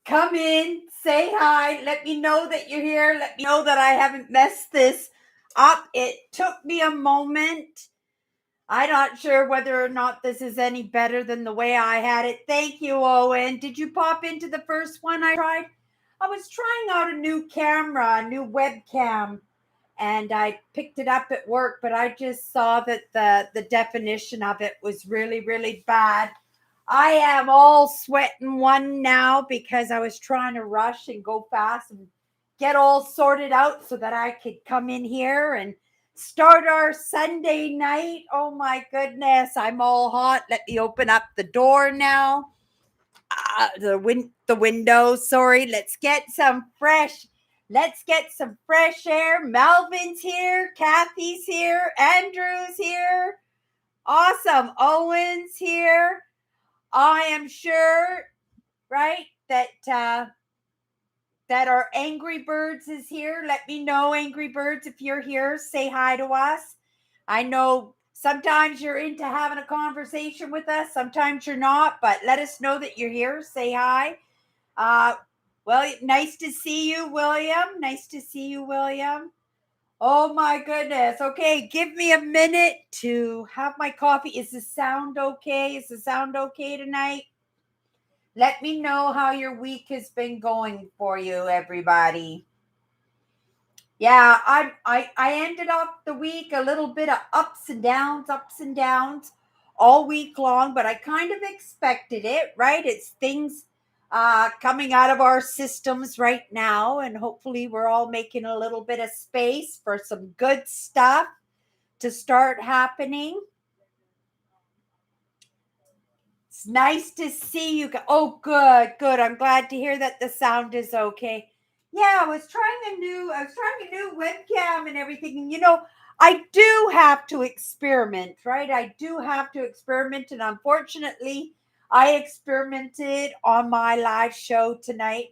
Come in, say hi, let me know that you're here, let me know that I haven't messed this up. It took me a moment. I'm not sure whether or not this is any better than the way I had it. Thank you, Owen. Did you pop into the first one I tried? I was trying out a new camera, a new webcam, and I picked it up at work, but I just saw that the definition of it was really, really bad. I am all sweating one now because I was trying to rush and go fast and get all sorted out so that I could come in here and start our Sunday night. Oh my goodness, I'm all hot. Let me open up the door now. The window. Sorry. Let's get some fresh air. Melvin's here. Kathy's here. Andrew's here. Awesome. Owen's here. I am sure, right, that our Angry Birds is here. Let me know, Angry Birds, if you're here. Say hi to us. I know sometimes you're into having a conversation with us, sometimes you're not, but let us know that you're here. Say hi. Well, nice to see you, William. Nice to see you, William. Oh my goodness. Okay, give me a minute to have my coffee. Is the sound okay? Is the sound okay tonight? Let me know how your week has been going for you, everybody. Yeah, I ended up the week a little bit of ups and downs all week long, but I kind of expected it, right? It's things coming out of our systems right now, and hopefully we're all making a little bit of space for some good stuff to start happening. It's nice to see you. Oh, good. I'm glad to hear that the sound is okay. Yeah, I was trying a new webcam and everything. And I do have to experiment, right? I do have to experiment, and unfortunately, I experimented on my live show tonight,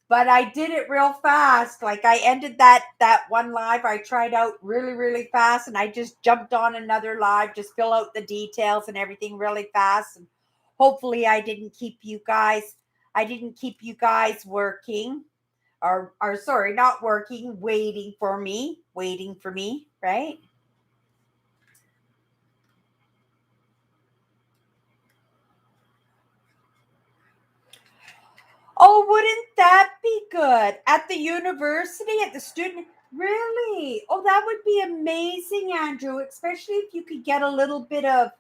but I did it real fast. Like I ended that one live I tried out really, really fast, and I just jumped on another live, just fill out the details and everything really fast. And hopefully I didn't keep you guys working or sorry, not working, waiting for me, right? Oh, wouldn't that be good? At the university, at the student, really? Oh, that would be amazing, Andrew, especially if you could get a little bit of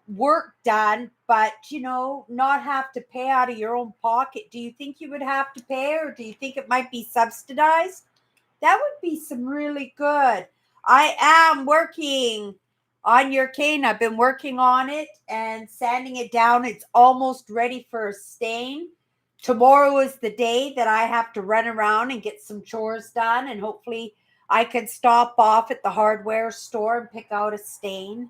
work done, but not have to pay out of your own pocket. Do you think you would have to pay, or do you think it might be subsidized? That would be some really good. I am working on your cane. I've been working on it and sanding it down. It's almost ready for a stain. Tomorrow is the day that I have to run around and get some chores done, and hopefully I can stop off at the hardware store and pick out a stain.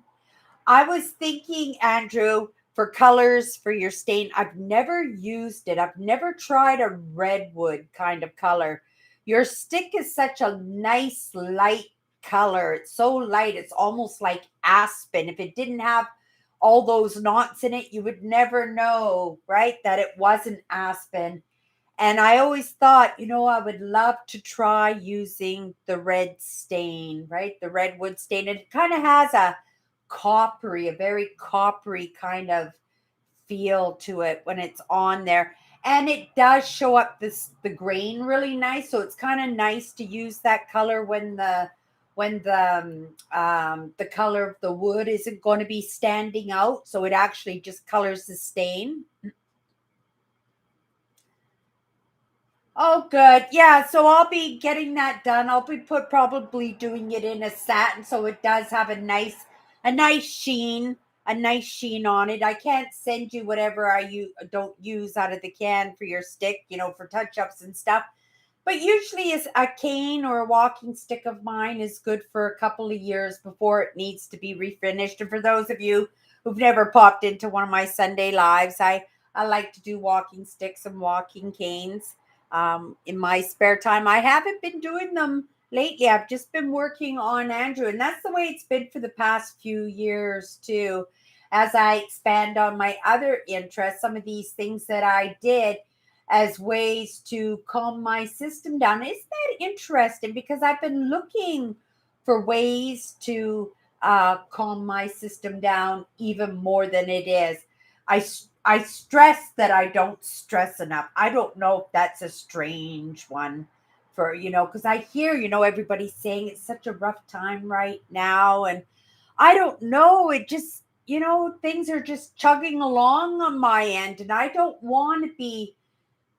I was thinking, Andrew, for colors for your stain. I've never used it. I've never tried a redwood kind of color. Your stick is such a nice light color. It's so light. It's almost like aspen. If it didn't have all those knots in it, you would never know, right, that it wasn't aspen. And I always thought, I would love to try using the red stain, right? The redwood stain. It kind of has a very coppery kind of feel to it when it's on there. And it does show up the grain really nice. So it's kind of nice to use that color when the color of the wood isn't going to be standing out. So it actually just colors the stain. Oh, good. Yeah, so I'll be getting that done. I'll be probably doing it in a satin, so it does have a nice sheen, on it. I can't send you whatever don't use out of the can for your stick, for touch ups and stuff. But usually, is a cane or a walking stick of mine is good for a couple of years before it needs to be refinished. And for those of you who've never popped into one of my Sunday lives, I like to do walking sticks and walking canes in my spare time. I haven't been doing them lately. I've just been working on Andrew, and that's the way it's been for the past few years too. as I expand on my other interests, some of these things that I did as ways to calm my system down. Isn't that interesting? Because I've been looking for ways to calm my system down even more than it is. I stress that I don't stress enough. I don't know if that's a strange one for, because I hear, everybody saying it's such a rough time right now. And I don't know. It just, things are just chugging along on my end. And I don't want to be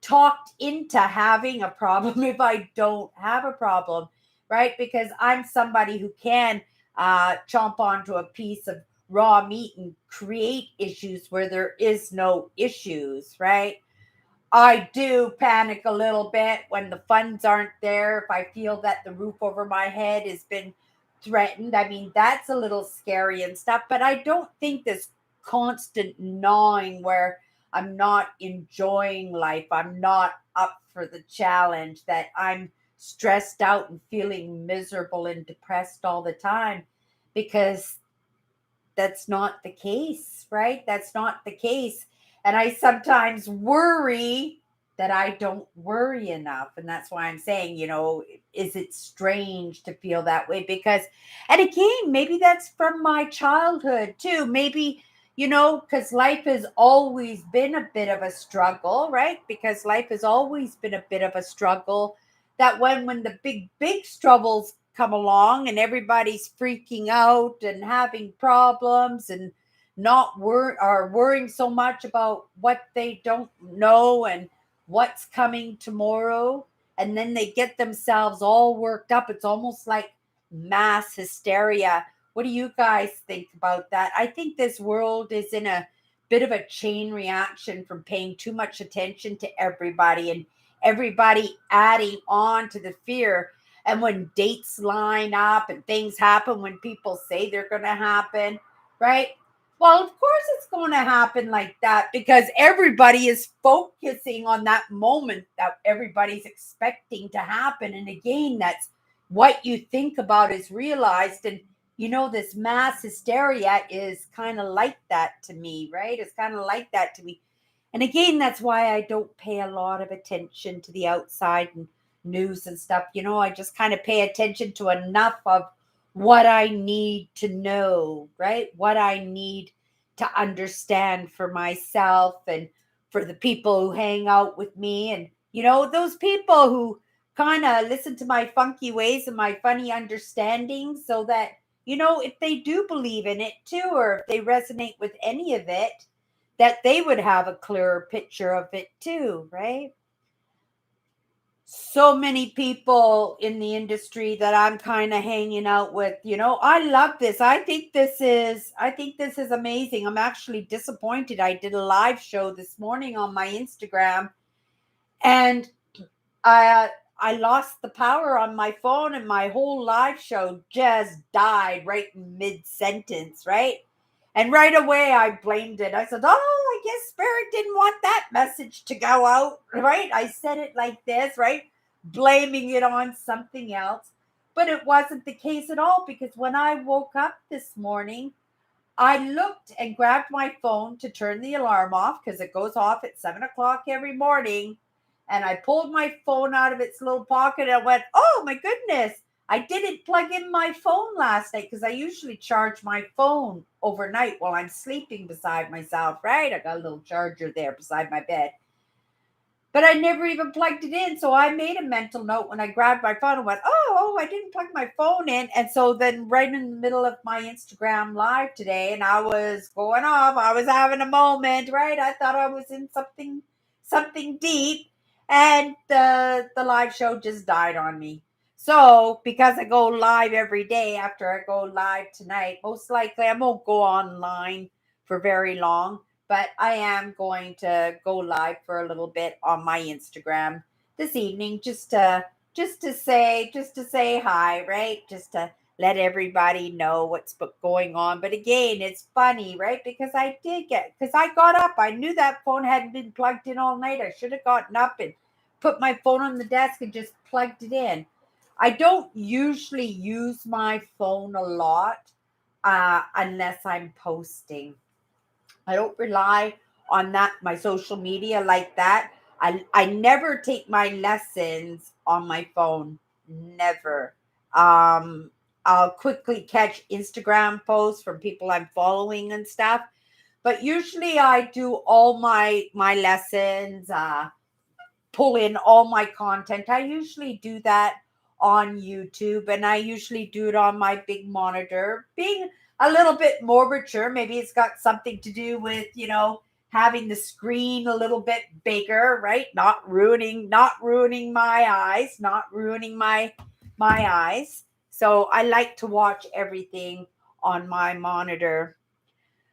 talked into having a problem if I don't have a problem, right? Because I'm somebody who can chomp onto a piece of raw meat and create issues where there is no issues, right? I do panic a little bit when the funds aren't there. If I feel that the roof over my head has been threatened, I mean, that's a little scary and stuff. But I don't think this constant gnawing where I'm not enjoying life, I'm not up for the challenge, that I'm stressed out and feeling miserable and depressed all the time, because that's not the case, right? That's not the case. And I sometimes worry that I don't worry enough. And that's why I'm saying, is it strange to feel that way? Because, and again, maybe that's from my childhood too. Maybe, because life has always been a bit of a struggle, right? Because life has always been a bit of a struggle, that when the big struggles come along and everybody's freaking out and having problems and not are worrying so much about what they don't know and what's coming tomorrow, and then they get themselves all worked up. It's almost like mass hysteria. What do you guys think about that? I think this world is in a bit of a chain reaction from paying too much attention to everybody, and everybody adding on to the fear. And when dates line up and things happen when people say they're going to happen, right? Well, of course it's going to happen like that, because everybody is focusing on that moment that everybody's expecting to happen. And again, that's what you think about is realized. And, this mass hysteria is kind of like that to me, right? It's kind of like that to me. And again, that's why I don't pay a lot of attention to the outside and news and stuff. I just kind of pay attention to enough of what I need to know, right? What I need to understand for myself and for the people who hang out with me. And, those people who kind of listen to my funky ways and my funny understandings, so that, if they do believe in it too, or if they resonate with any of it, that they would have a clearer picture of it too, right? So many people in the industry that I'm kind of hanging out with, I love this. I think this is amazing. I'm actually disappointed. I did a live show this morning on my Instagram, and I lost the power on my phone, and my whole live show just died right in mid sentence, right? And right away I blamed it. I said, "Oh, I guess Spirit didn't want that message to go out," right? I said it like this, right? Blaming it on something else. But it wasn't the case at all, because when I woke up this morning, I looked and grabbed my phone to turn the alarm off, because it goes off at 7 o'clock every morning. And I pulled my phone out of its little pocket and went, "Oh my goodness, I didn't plug in my phone last night," because I usually charge my phone overnight while I'm sleeping beside myself, right? I got a little charger there beside my bed. But I never even plugged it in. So I made a mental note when I grabbed my phone and went, "Oh, I didn't plug my phone in." And so then, right in the middle of my Instagram live today, and I was going off, I was having a moment, right? I thought I was in something deep, and the live show just died on me. So because I go live every day after I go live tonight, most likely I won't go online for very long, but I am going to go live for a little bit on my Instagram this evening, just to say hi, right? Just to let everybody know what's going on. But again, it's funny, right? Because I got up, I knew that phone hadn't been plugged in all night. I should have gotten up and put my phone on the desk and just plugged it in. I don't usually use my phone a lot unless I'm posting. I don't rely on that my social media like that. I never take my lessons on my phone. Never. Um I'll quickly catch Instagram posts from people I'm following and stuff. But usually I do all my lessons, pull in all my content. I usually do that on YouTube, and I usually do it on my big monitor. Being a little bit more mature, maybe it's got something to do with, having the screen a little bit bigger, right? Not ruining my eyes, not ruining my eyes. So I like to watch everything on my monitor.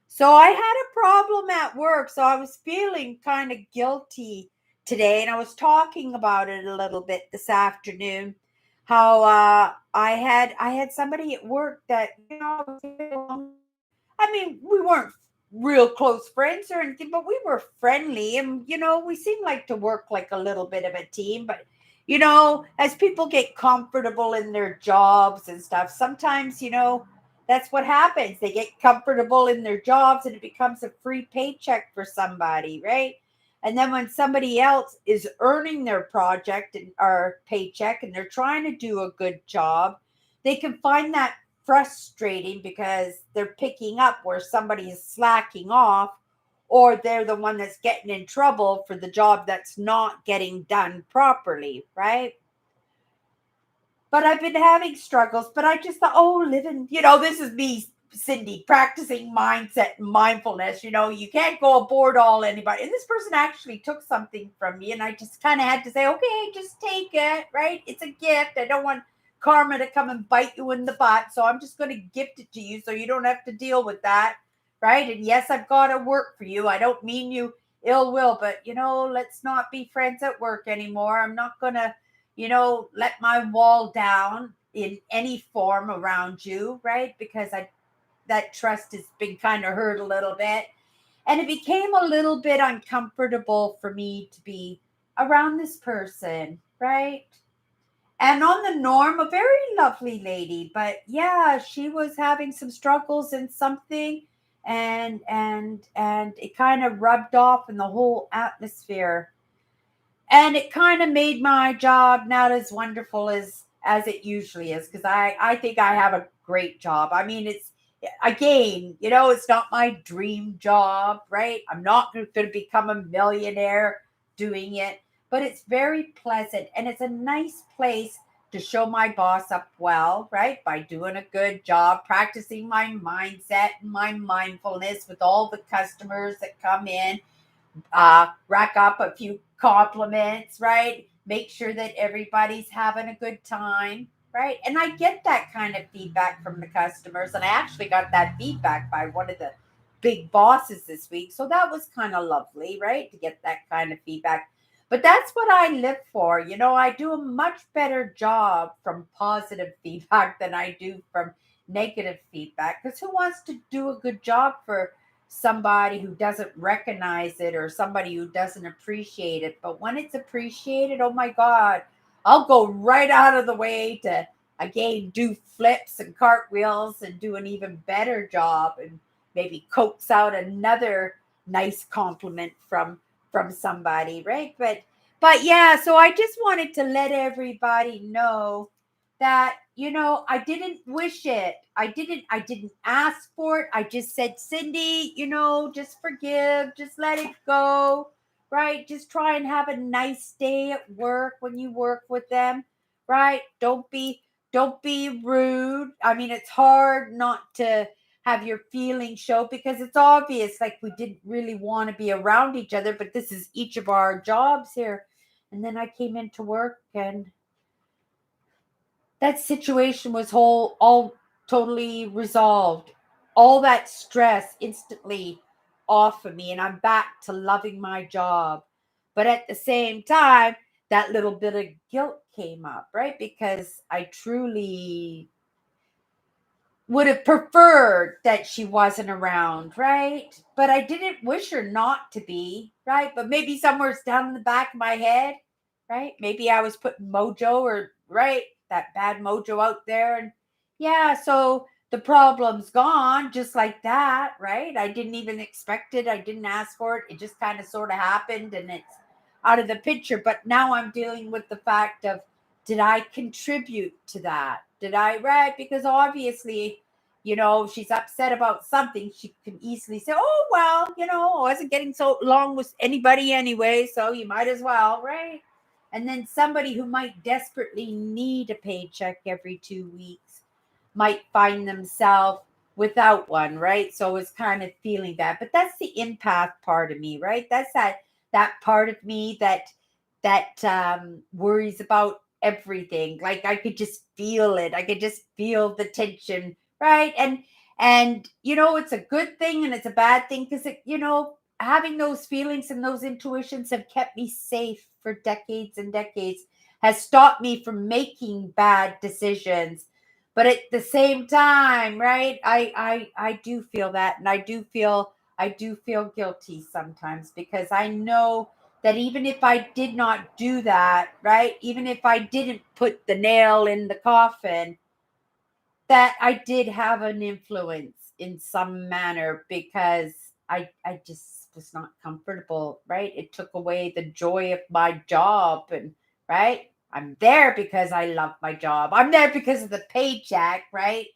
So I had a problem at work. So I was feeling kind of guilty today, and I was talking about it a little bit this afternoon. How I had somebody at work that I was getting along. I mean, we weren't real close friends or anything, but we were friendly, and we seemed like to work like a little bit of a team. But as people get comfortable in their jobs and stuff, sometimes that's what happens. They get comfortable in their jobs, and it becomes a free paycheck for somebody, right? And then when somebody else is earning their project and or paycheck, and they're trying to do a good job, they can find that frustrating because they're picking up where somebody is slacking off, or they're the one that's getting in trouble for the job that's not getting done properly, right? But I've been having struggles, but I just thought, oh, living, this is me, Cindy, practicing mindset and mindfulness. You can't go aboard all anybody. And this person actually took something from me, and I just kind of had to say, okay, just take it, right? It's a gift. I don't want karma to come and bite you in the butt. So I'm just going to gift it to you so you don't have to deal with that, right? And yes, I've got to work for you. I don't mean you ill will, but, let's not be friends at work anymore. I'm not going to let my wall down in any form around you, right? Because that trust has been kind of hurt a little bit. And it became a little bit uncomfortable for me to be around this person, right? And on the norm, a very lovely lady, but yeah, she was having some struggles in something, and it kind of rubbed off in the whole atmosphere, and it kind of made my job not as wonderful as it usually is, because I think I have a great job. I mean, it's, again, it's not my dream job, right? I'm not going to become a millionaire doing it, but it's very pleasant, and it's a nice place to show my boss up well, right? By doing a good job, practicing my mindset and my mindfulness with all the customers that come in, rack up a few compliments, right? Make sure that everybody's having a good time, right? And I get that kind of feedback from the customers. And I actually got that feedback by one of the big bosses this week. So that was kind of lovely, right? To get that kind of feedback. But that's what I live for. I do a much better job from positive feedback than I do from negative feedback. Because who wants to do a good job for somebody who doesn't recognize it, or somebody who doesn't appreciate it? But when it's appreciated, oh my God, I'll go right out of the way to, again, do flips and cartwheels and do an even better job, and maybe coax out another nice compliment from somebody, right? But yeah, so I just wanted to let everybody know that I didn't wish it. I didn't ask for it. I just said, Cindy, just forgive, just let it go, right? Just try and have a nice day at work when you work with them, right? Don't be rude. I mean, it's hard not to have your feelings show, because it's obvious, like, we didn't really want to be around each other, but this is each of our jobs here. And then I came into work, and that situation was all totally resolved. All that stress instantly off of me, and I'm back to loving my job. But at the same time, that little bit of guilt came up, right? Because I truly would have preferred that she wasn't around, right? But I didn't wish her not to be, right? But maybe somewhere down in the back of my head, right? Maybe I was putting mojo, or, right, that bad mojo out there. And yeah, so the problem's gone just like that, right? I didn't even expect it. I didn't ask for it. It just kind of sort of happened and it's out of the picture. But now I'm dealing with the fact of, did I contribute to that? Did I, right? Because obviously, she's upset about something. She can easily say, oh, well, I wasn't getting so along with anybody anyway, so you might as well, right? And then somebody who might desperately need a paycheck every 2 weeks might find themselves without one, right? So it's kind of feeling that. But that's the empath part of me, right? That's that part of me that worries about everything. Like I could just feel it. I could just feel the tension, right? And it's a good thing and it's a bad thing because having those feelings and those intuitions have kept me safe for decades and decades, has stopped me from making bad decisions. But at the same time, right, I do feel that, and I do feel guilty sometimes because I know that even if I did not do that, right, even if I didn't put the nail in the coffin, that I did have an influence in some manner because I just was not comfortable, right? It took away the joy of my job and right? I'm there because I love my job. I'm there because of the paycheck, right?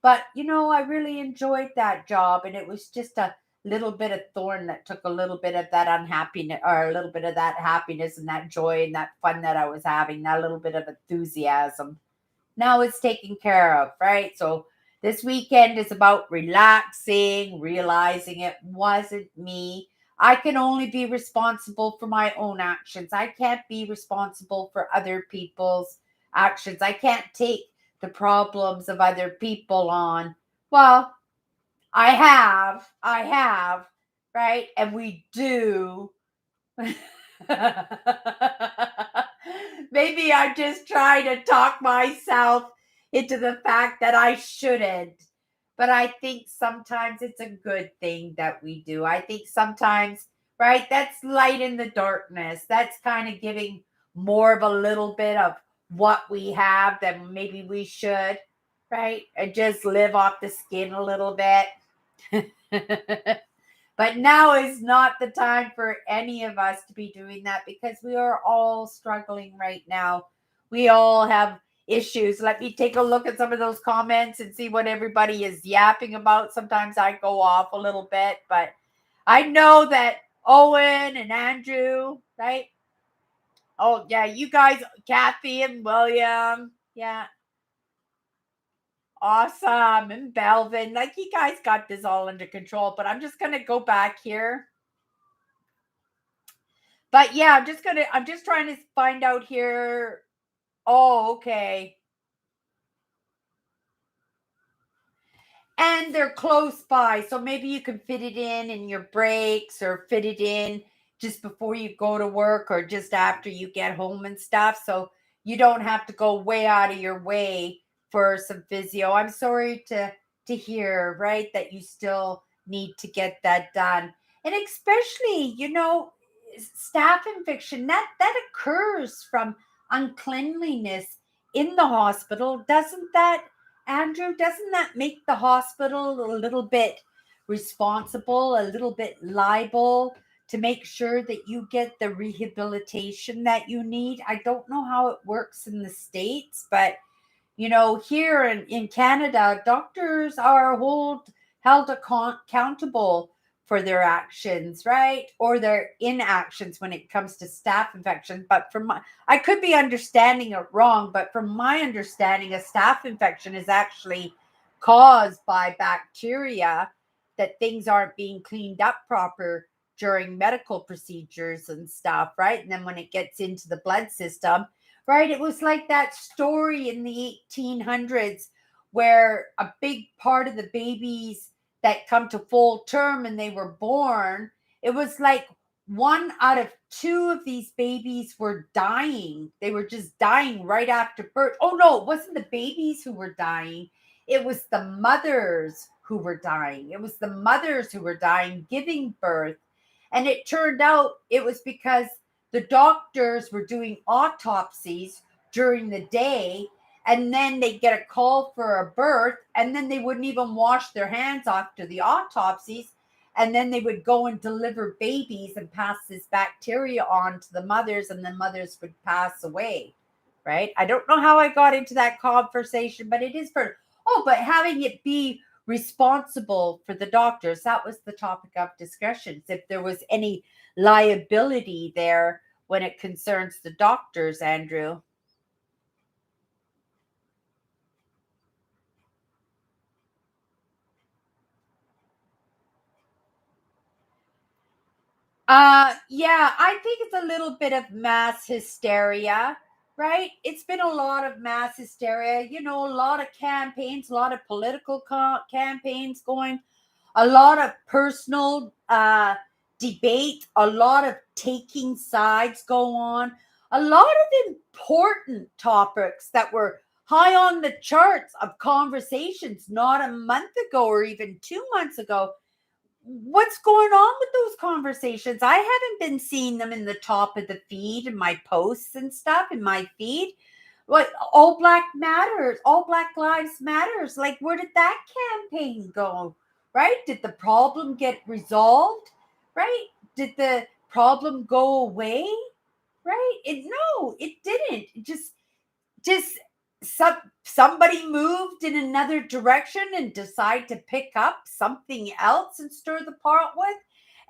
But I really enjoyed that job and it was just a little bit of thorn that took a little bit of that unhappiness or a little bit of that happiness and that joy and that fun that I was having, that little bit of enthusiasm. Now it's taken care of, right? So this weekend is about relaxing, realizing it wasn't me. I can only be responsible for my own actions. I can't be responsible for other people's actions. I can't take the problems of other people on. Well, I have, right? And we do. Maybe I'm just trying to talk myself into the fact that I shouldn't. But I think sometimes it's a good thing that we do. I think sometimes, right, that's light in the darkness. That's kind of giving more of a little bit of what we have than maybe we should, right? And just live off the skin a little bit. But now is not the time for any of us to be doing that because we are all struggling right now. We all have issues. Let me take a look at some of those comments and see what everybody is yapping about. Sometimes I go off a little bit, but I know that Owen and Andrew, right? Oh, yeah, you guys, Kathy and William. Yeah, awesome. And Belvin. Like, you guys got this all under control, but I'm just going to go back here. But yeah, I'm just trying to find out here. Oh, okay. And they're close by. So maybe you can fit it in your breaks or fit it in just before you go to work or just after you get home and stuff. So you don't have to go way out of your way for some physio. I'm sorry to hear, right, that you still need to get that done. And especially, staph infection that occurs from uncleanliness in the hospital. Doesn't that, Andrew, doesn't that make the hospital a little bit responsible, a little bit liable to make sure that you get the rehabilitation that you need? I don't know how it works in the States, but here in Canada, doctors are held accountable for their actions, right? Or their inactions when it comes to staph infection. But I could be understanding it wrong, but from my understanding, a staph infection is actually caused by bacteria that things aren't being cleaned up proper during medical procedures and stuff, right? And then when it gets into the blood system, right? It was like that story in the 1800s where a big part of the babies that come to full term and they were born, it was like 1 out of 2 of these babies were dying. They were just dying right after birth. Oh no, it wasn't the babies who were dying. It was the mothers who were dying. It was the mothers who were dying giving birth. And it turned out it was because the doctors were doing autopsies during the day and then they get a call for a birth, and then they wouldn't even wash their hands after the autopsies, and then they would go and deliver babies and pass this bacteria on to the mothers, and the mothers would pass away, right? I don't know how I got into that conversation, but it is for, oh, but having it be responsible for the doctors, that was the topic of discussions. If there was any liability there when it concerns the doctors, Andrew. Yeah, I think it's a little bit of mass hysteria, right? It's been a lot of mass hysteria, a lot of campaigns, a lot of political campaigns going, a lot of personal debate, a lot of taking sides go on, a lot of important topics that were high on the charts of conversations not a month ago or even 2 months ago. What's going on with those conversations? I haven't been seeing them in the top of the feed in my posts and stuff in my feed. What, all black matters, all black lives matters. Like, where did that campaign go? Right? Did the problem get resolved? Right? Did the problem go away? Right? No, it didn't. It just somebody moved in another direction and decide to pick up something else and stir the pot with,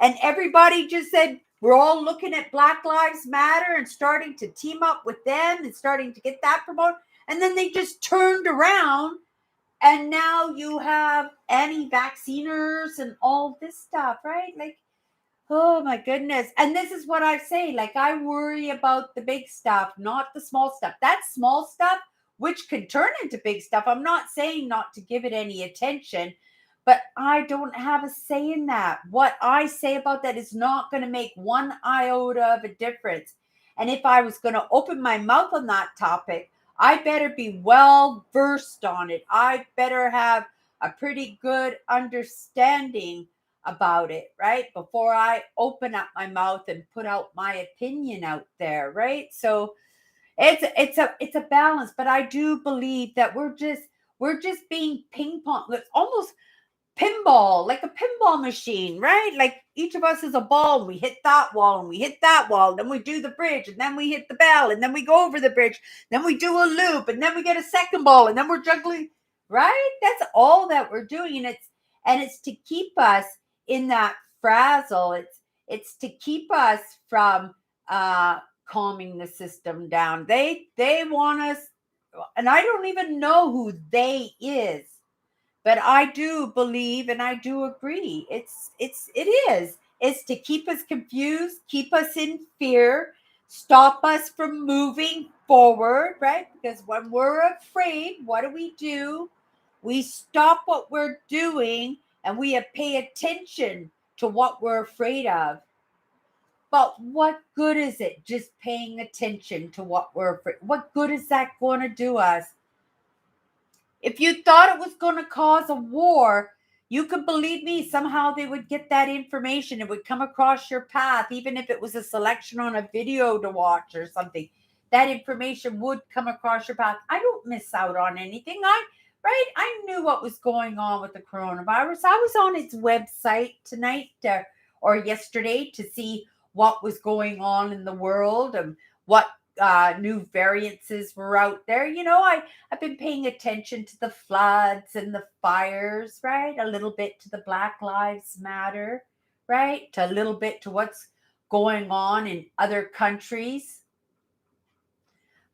and everybody just said we're all looking at Black Lives Matter and starting to team up with them and starting to get that promoted, and then they just turned around, and now you have anti-vacciners and all this stuff, right? Like, oh my goodness. And this is what I say. Like, I worry about the big stuff, not the small stuff. That small stuff, which could turn into big stuff. I'm not saying not to give it any attention, but I don't have a say in that. What I say about that is not going to make one iota of a difference. And if I was going to open my mouth on that topic, I better be well versed on it. I better have a pretty good understanding about it, right? Before I open up my mouth and put out my opinion out there, right? So it's a balance, but I do believe that we're just being ping pong. It's almost pinball, like a pinball machine, right? Like each of us is a ball, and we hit that wall and we hit that wall, and then we do the bridge, and then we hit the bell, and then we go over the bridge, then we do a loop, and then we get a second ball, and then we're juggling, right? That's all that we're doing. And it's to keep us in that frazzle. It's to keep us from calming the system down. They want us, and I don't even know who they is, but I do believe and I do agree. It's to keep us confused, keep us in fear, stop us from moving forward, right? Because when we're afraid, what do? We stop what we're doing and we pay attention to what we're afraid of. But what good is it just paying attention to what we're afraid? What good is that going to do us? If you thought it was going to cause a war, you could believe me, somehow they would get that information. It would come across your path, even if it was a selection on a video to watch or something. That information would come across your path. I don't miss out on anything. I knew what was going on with the coronavirus. I was on its website tonight or yesterday to see what was going on in the world and what new variances were out there. I've been paying attention to the floods and the fires, right? A little bit to the Black Lives Matter, right? To a little bit to what's going on in other countries.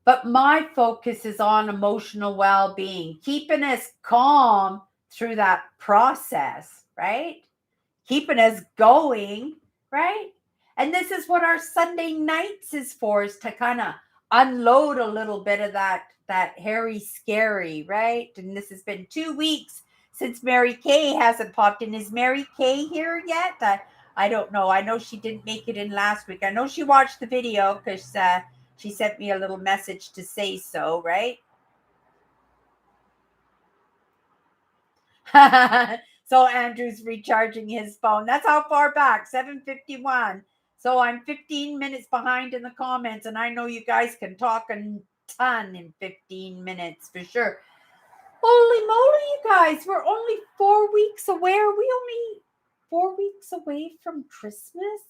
But my focus is on emotional well-being, keeping us calm through that process, right? Keeping us going, right? And this is what our Sunday nights is for, is to kind of unload a little bit of that hairy scary, right? And this has been 2 weeks since Mary Kay hasn't popped in. Is Mary Kay here yet? I don't know. I know she didn't make it in last week. I know she watched the video because she sent me a little message to say so, right? So Andrew's recharging his phone. That's how far back, 7:51. So I'm 15 minutes behind in the comments, and I know you guys can talk and ton in 15 minutes for sure. Holy moly, you guys, we're only 4 weeks away. Are we only 4 weeks away from Christmas?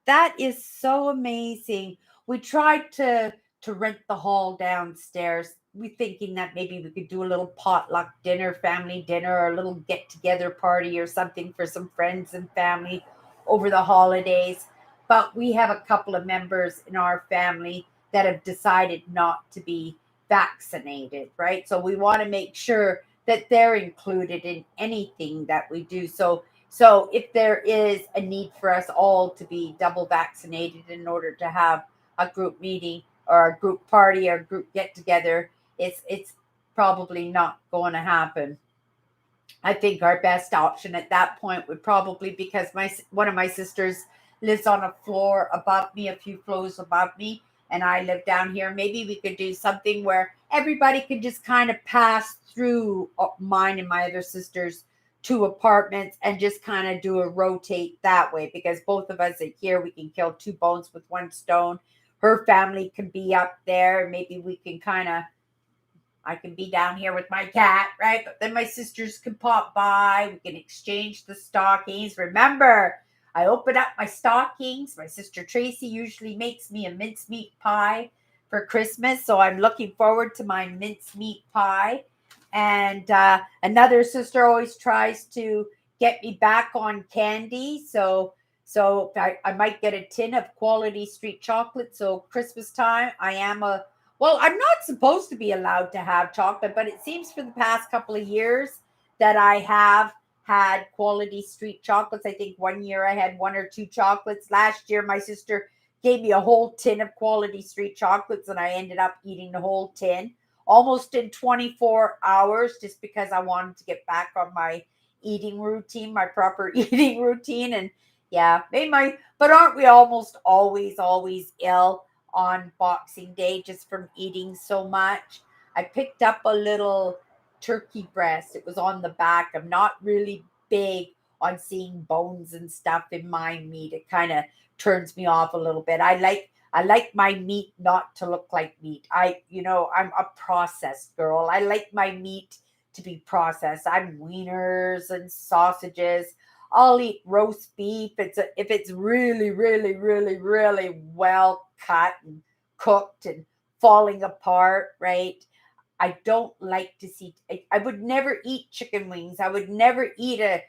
That is so amazing. We tried to rent the hall downstairs. We thinking that maybe we could do a little potluck dinner, family dinner, or a little get together party or something for some friends and family over the holidays. But we have a couple of members in our family that have decided not to be vaccinated, right? So we want to make sure that they're included in anything that we do. So if there is a need for us all to be double vaccinated in order to have a group meeting or a group party or a group get together, it's probably not going to happen. I think our best option at that point would probably, because my one of my sisters lives on a floor above me, a few floors above me, and I live down here. Maybe we could do something where everybody could just kind of pass through mine and my other sisters two apartments and just kind of do a rotate that way, because both of us are here. We can kill two bones with one stone. Her family can be up there. Maybe we can kind of, I can be down here with my cat, right? But then my sisters can pop by. We can exchange the stockings. Remember, I open up my stockings. My sister Tracy usually makes me a mincemeat pie for Christmas. So I'm looking forward to my mincemeat pie. And another sister always tries to get me back on candy. So I might get a tin of quality street chocolate. So Christmas time, I am a, well, I'm not supposed to be allowed to have chocolate, but it seems for the past couple of years that I have had quality street chocolates. I think one year I had one or two chocolates. Last year, my sister gave me a whole tin of quality street chocolates, and I ended up eating the whole tin almost in 24 hours just because I wanted to get back on my eating routine, my proper eating routine. And yeah, made my, but aren't we almost always ill on Boxing Day just from eating so much? I picked up a little turkey breast. It was on the back. I'm not really big on seeing bones and stuff in my meat. It kind of turns me off a little bit. I like my meat not to look like meat. I'm a processed girl. I like my meat to be processed. I'm wieners and sausages. I'll eat roast beef. If it's really, really, really, really well cut and cooked and falling apart, right? I don't like to see. I would never eat chicken wings. I would never eat a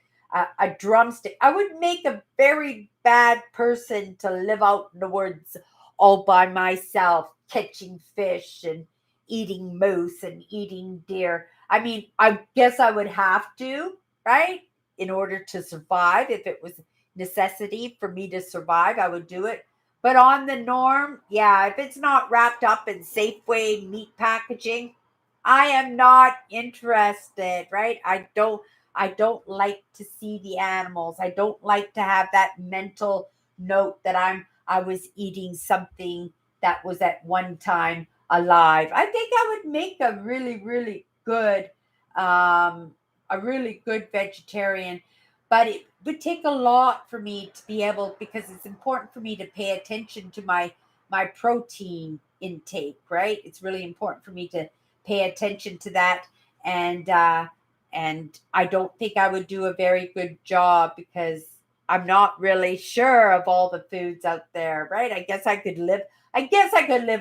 drumstick. I would make a very bad person to live out in the woods all by myself, catching fish and eating moose and eating deer. I mean, I guess I would have to, right? In order to survive, if it was necessity for me to survive, I would do it. But on the norm, yeah, if it's not wrapped up in Safeway meat packaging, I am not interested, right? I don't like to see the animals. I don't like to have that mental note that I was eating something that was at one time alive. I think I would make um a really good vegetarian, but it would take a lot for me to be able, because it's important for me to pay attention to my protein intake, right? It's really important for me to pay attention to that. And uh and I don't think I would do a very good job because I'm not really sure of all the foods out there, right? I guess I could live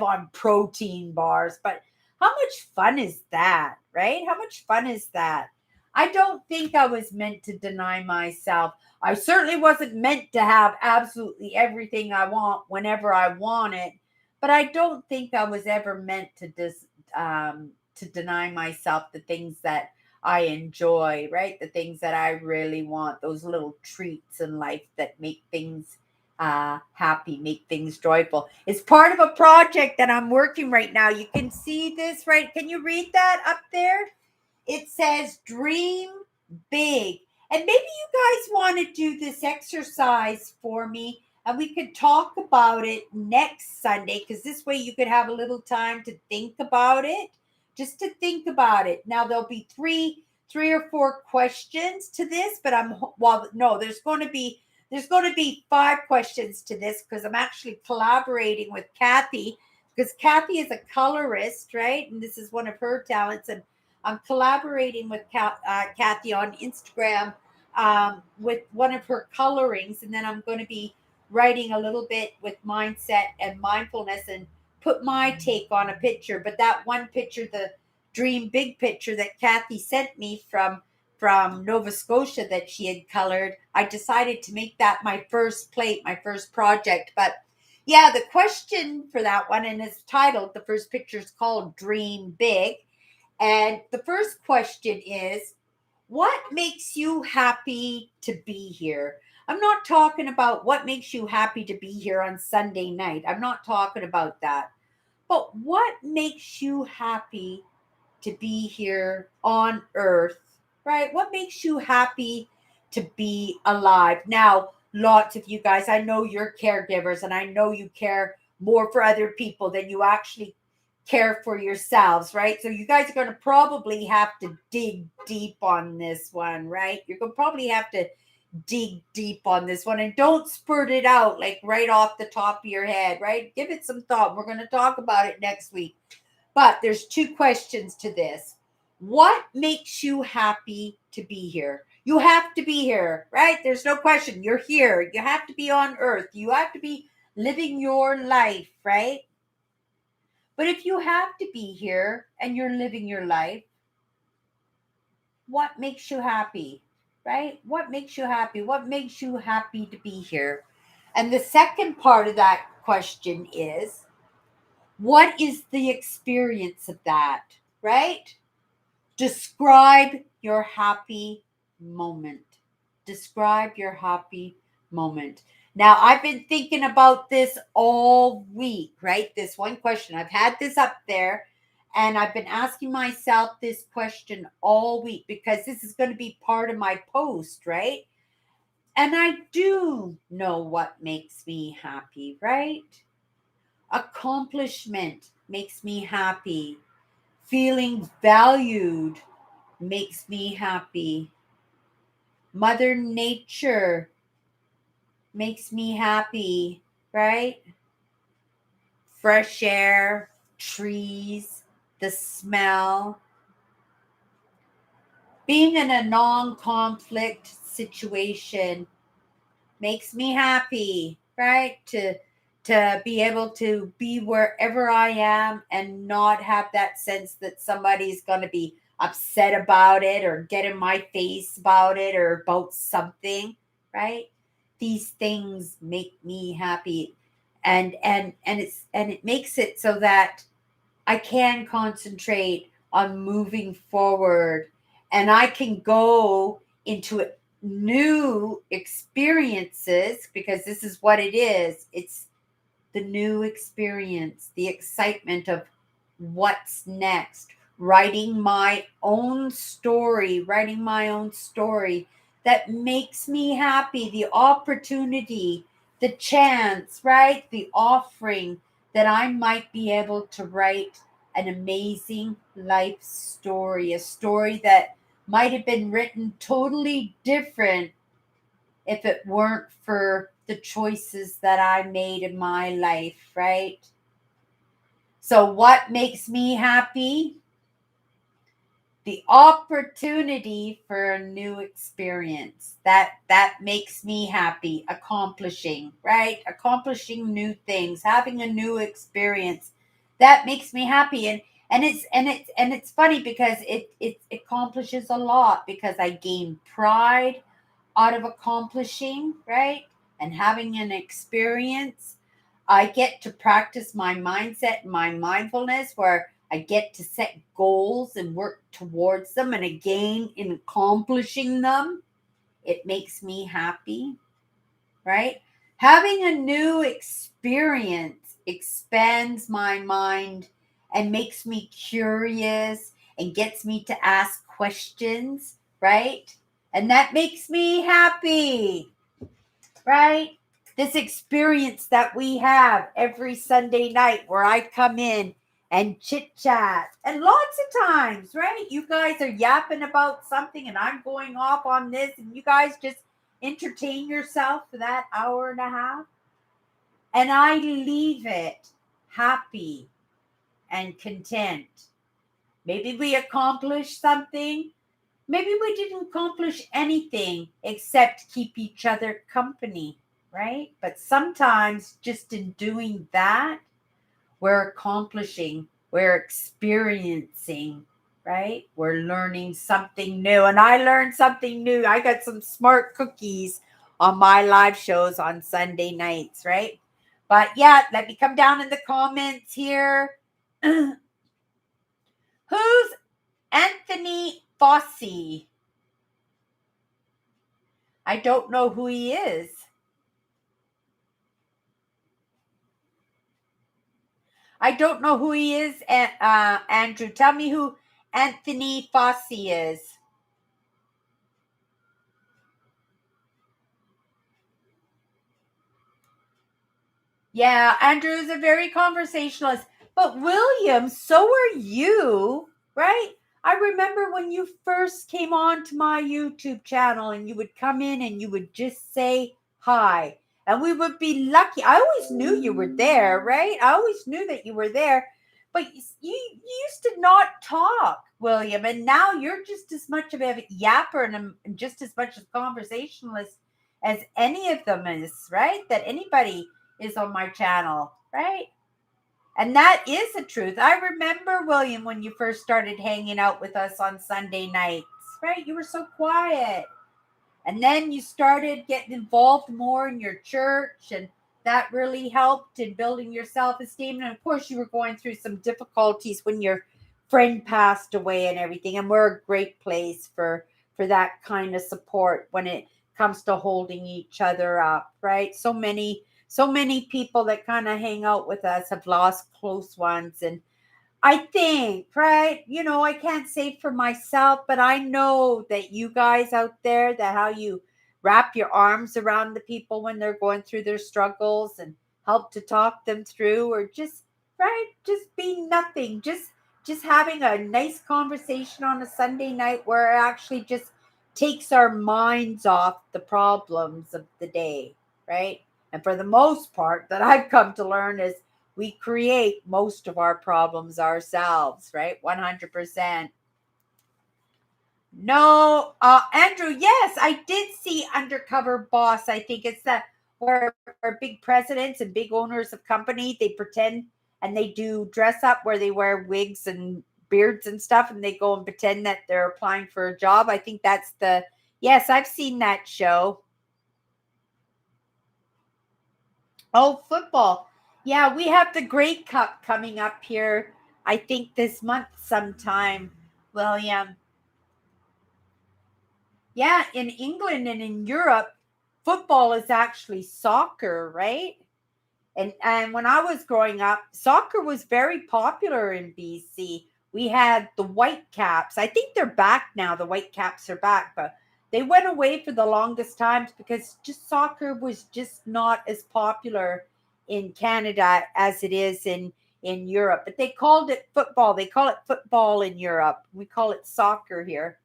on protein bars, but how much fun is that, right? How much fun is that? I don't think I was meant to deny myself. I certainly wasn't meant to have absolutely everything I want whenever I want it, but I don't think I was ever meant to deny myself the things that I enjoy, right? The things that I really want, those little treats in life that make things happy, make things joyful. It's part of a project that I'm working right now. You can see this, right? Can you read that up there? It says dream big. And maybe you guys want to do this exercise for me and we could talk about it next Sunday, because this way you could have a little time to think about it. Just to think about it. Now there'll be three or four questions to this, but well, no, there's going to be five questions to this because I'm actually collaborating with Kathy because Kathy is a colorist, right? And this is one of her talents. And I'm collaborating with Kathy on Instagram with one of her colorings. And then I'm going to be writing a little bit with mindset and mindfulness and put my take on a picture. But that one picture, the dream big picture that Kathy sent me from Nova Scotia that she had colored, I decided to make that my first plate, my first project. But yeah, the question for that one, and it's titled, the first picture is called Dream Big. And the first question is, what makes you happy to be here? I'm not talking about what makes you happy to be here on Sunday night. I'm not talking about that. But what makes you happy to be here on earth, right? What makes you happy to be alive? Now, lots of you guys, I know you're caregivers and I know you care more for other people than you actually care for yourselves, right? So you guys are going to probably have to dig deep on this one, right? You're going to probably have to dig deep on this one and don't spurt it out like right off the top of your head, right? Give it some thought. We're going to talk about it next week. But there's two questions to this. What makes you happy to be here? You have to be here, right? There's no question. You're here. You have to be on earth. You have to be living your life, right? But if you have to be here and you're living your life, what makes you happy, right? What makes you happy? What makes you happy to be here? And the second part of that question is, what is the experience of that, right? Describe your happy moment. Describe your happy moment. Now, I've been thinking about this all week, right? This one question. I've had this up there and I've been asking myself this question all week because this is going to be part of my post, right? And I do know what makes me happy, right? Accomplishment makes me happy. Feeling valued makes me happy. Mother Nature makes me happy, right? Fresh air, trees, the smell. Being in a non-conflict situation makes me happy, right? To be able to be wherever I am and not have that sense that somebody's going to be upset about it or get in my face about it or about something, right? These things make me happy. And it makes it so that I can concentrate on moving forward and I can go into new experiences because this is what it is. It's the new experience, the excitement of what's next, writing my own story that makes me happy, the opportunity, the chance, right? The offering that I might be able to write an amazing life story, a story that might have been written totally different if it weren't for the choices that I made in my life, right? So, what makes me happy? The opportunity for a new experience. That makes me happy. Accomplishing, right? Accomplishing new things, having a new experience. That makes me happy. And it's funny because it accomplishes a lot because I gain pride out of accomplishing, right? And having an experience. I get to practice my mindset and my mindfulness where I get to set goals and work towards them. And again, in accomplishing them, it makes me happy, right? Having a new experience expands my mind and makes me curious and gets me to ask questions, right? And that makes me happy, right? This experience that we have every Sunday night where I come in and chit chat. And lots of times, right? You guys are yapping about something and I'm going off on this and you guys just entertain yourself for that hour and a half. And I leave it happy and content. Maybe we accomplished something. Maybe we didn't accomplish anything except keep each other company, right? But sometimes just in doing that, we're accomplishing, we're experiencing, right? We're learning something new. And I learned something new. I got some smart cookies on my live shows on Sunday nights, right? But yeah, let me come down in the comments here. Who's Anthony Fossey? I don't know who he is. I don't know who he is, Andrew. Tell me who Anthony Fossey is. Yeah, Andrew is a very conversationalist. But William, so are you, right? I remember when you first came on to my YouTube channel and you would come in and you would just say hi. And we would be lucky. I always knew you were there, right? I always knew that you were there. But you used to not talk, William. And now you're just as much of a yapper and just as much a conversationalist as any of them is, right? That anybody is on my channel, right? And that is the truth. I remember, William, when you first started hanging out with us on Sunday nights, right? You were so quiet. And then you started getting involved more in your church, and that really helped in building your self-esteem. And of course, you were going through some difficulties when your friend passed away and everything. And we're a great place for that kind of support when it comes to holding each other up, right? So many people that kind of hang out with us have lost close ones. And I think, right? I can't say for myself, but I know that you guys out there, that how you wrap your arms around the people when they're going through their struggles and help to talk them through, or just, right, just being nothing, just having a nice conversation on a Sunday night where it actually just takes our minds off the problems of the day, right? And for the most part, that I've come to learn is we create most of our problems ourselves, right? 100%. No, Andrew, yes, I did see Undercover Boss. I think it's that where big presidents and big owners of company, they pretend and they do dress up where they wear wigs and beards and stuff, and they go and pretend that they're applying for a job. I think that's yes, I've seen that show. Oh, football. Yeah, we have the Grey Cup coming up here, I think this month sometime, William. Yeah, in England and in Europe, football is actually soccer, right? And when I was growing up, soccer was very popular in BC. We had the White Caps. I think they're back now. The White Caps are back, but they went away for the longest times because just soccer was just not as popular in Canada as it is in Europe. But they called it football. They call it football in Europe. We call it soccer here.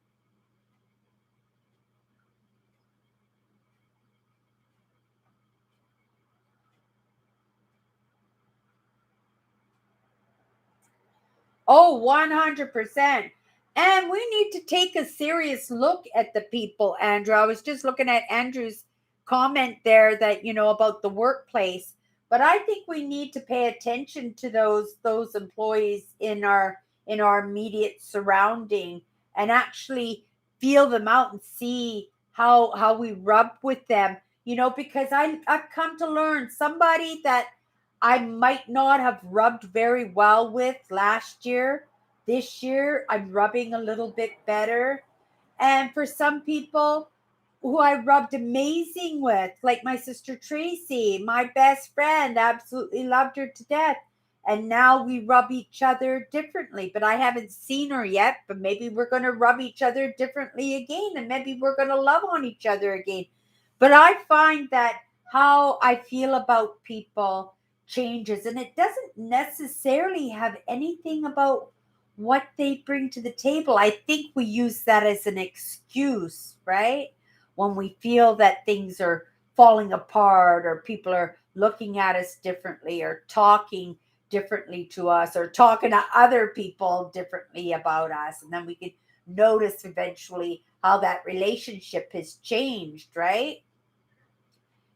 Oh, 100%. And we need to take a serious look at the people, Andrew. I was just looking at Andrew's comment there that, about the workplace. But I think we need to pay attention to those employees in our immediate surrounding and actually feel them out and see how we rub with them. Because I've come to learn somebody that I might not have rubbed very well with last year. This year, I'm rubbing a little bit better. And for some people who I rubbed amazing with, like my sister Tracy, my best friend, absolutely loved her to death. And now we rub each other differently. But I haven't seen her yet. But maybe we're going to rub each other differently again. And maybe we're going to love on each other again. But I find that how I feel about people changes. And it doesn't necessarily have anything about what they bring to the table. I think we use that as an excuse, right? When we feel that things are falling apart or people are looking at us differently or talking differently to us, or talking to other people differently about us. And then we could notice eventually how that relationship has changed, right?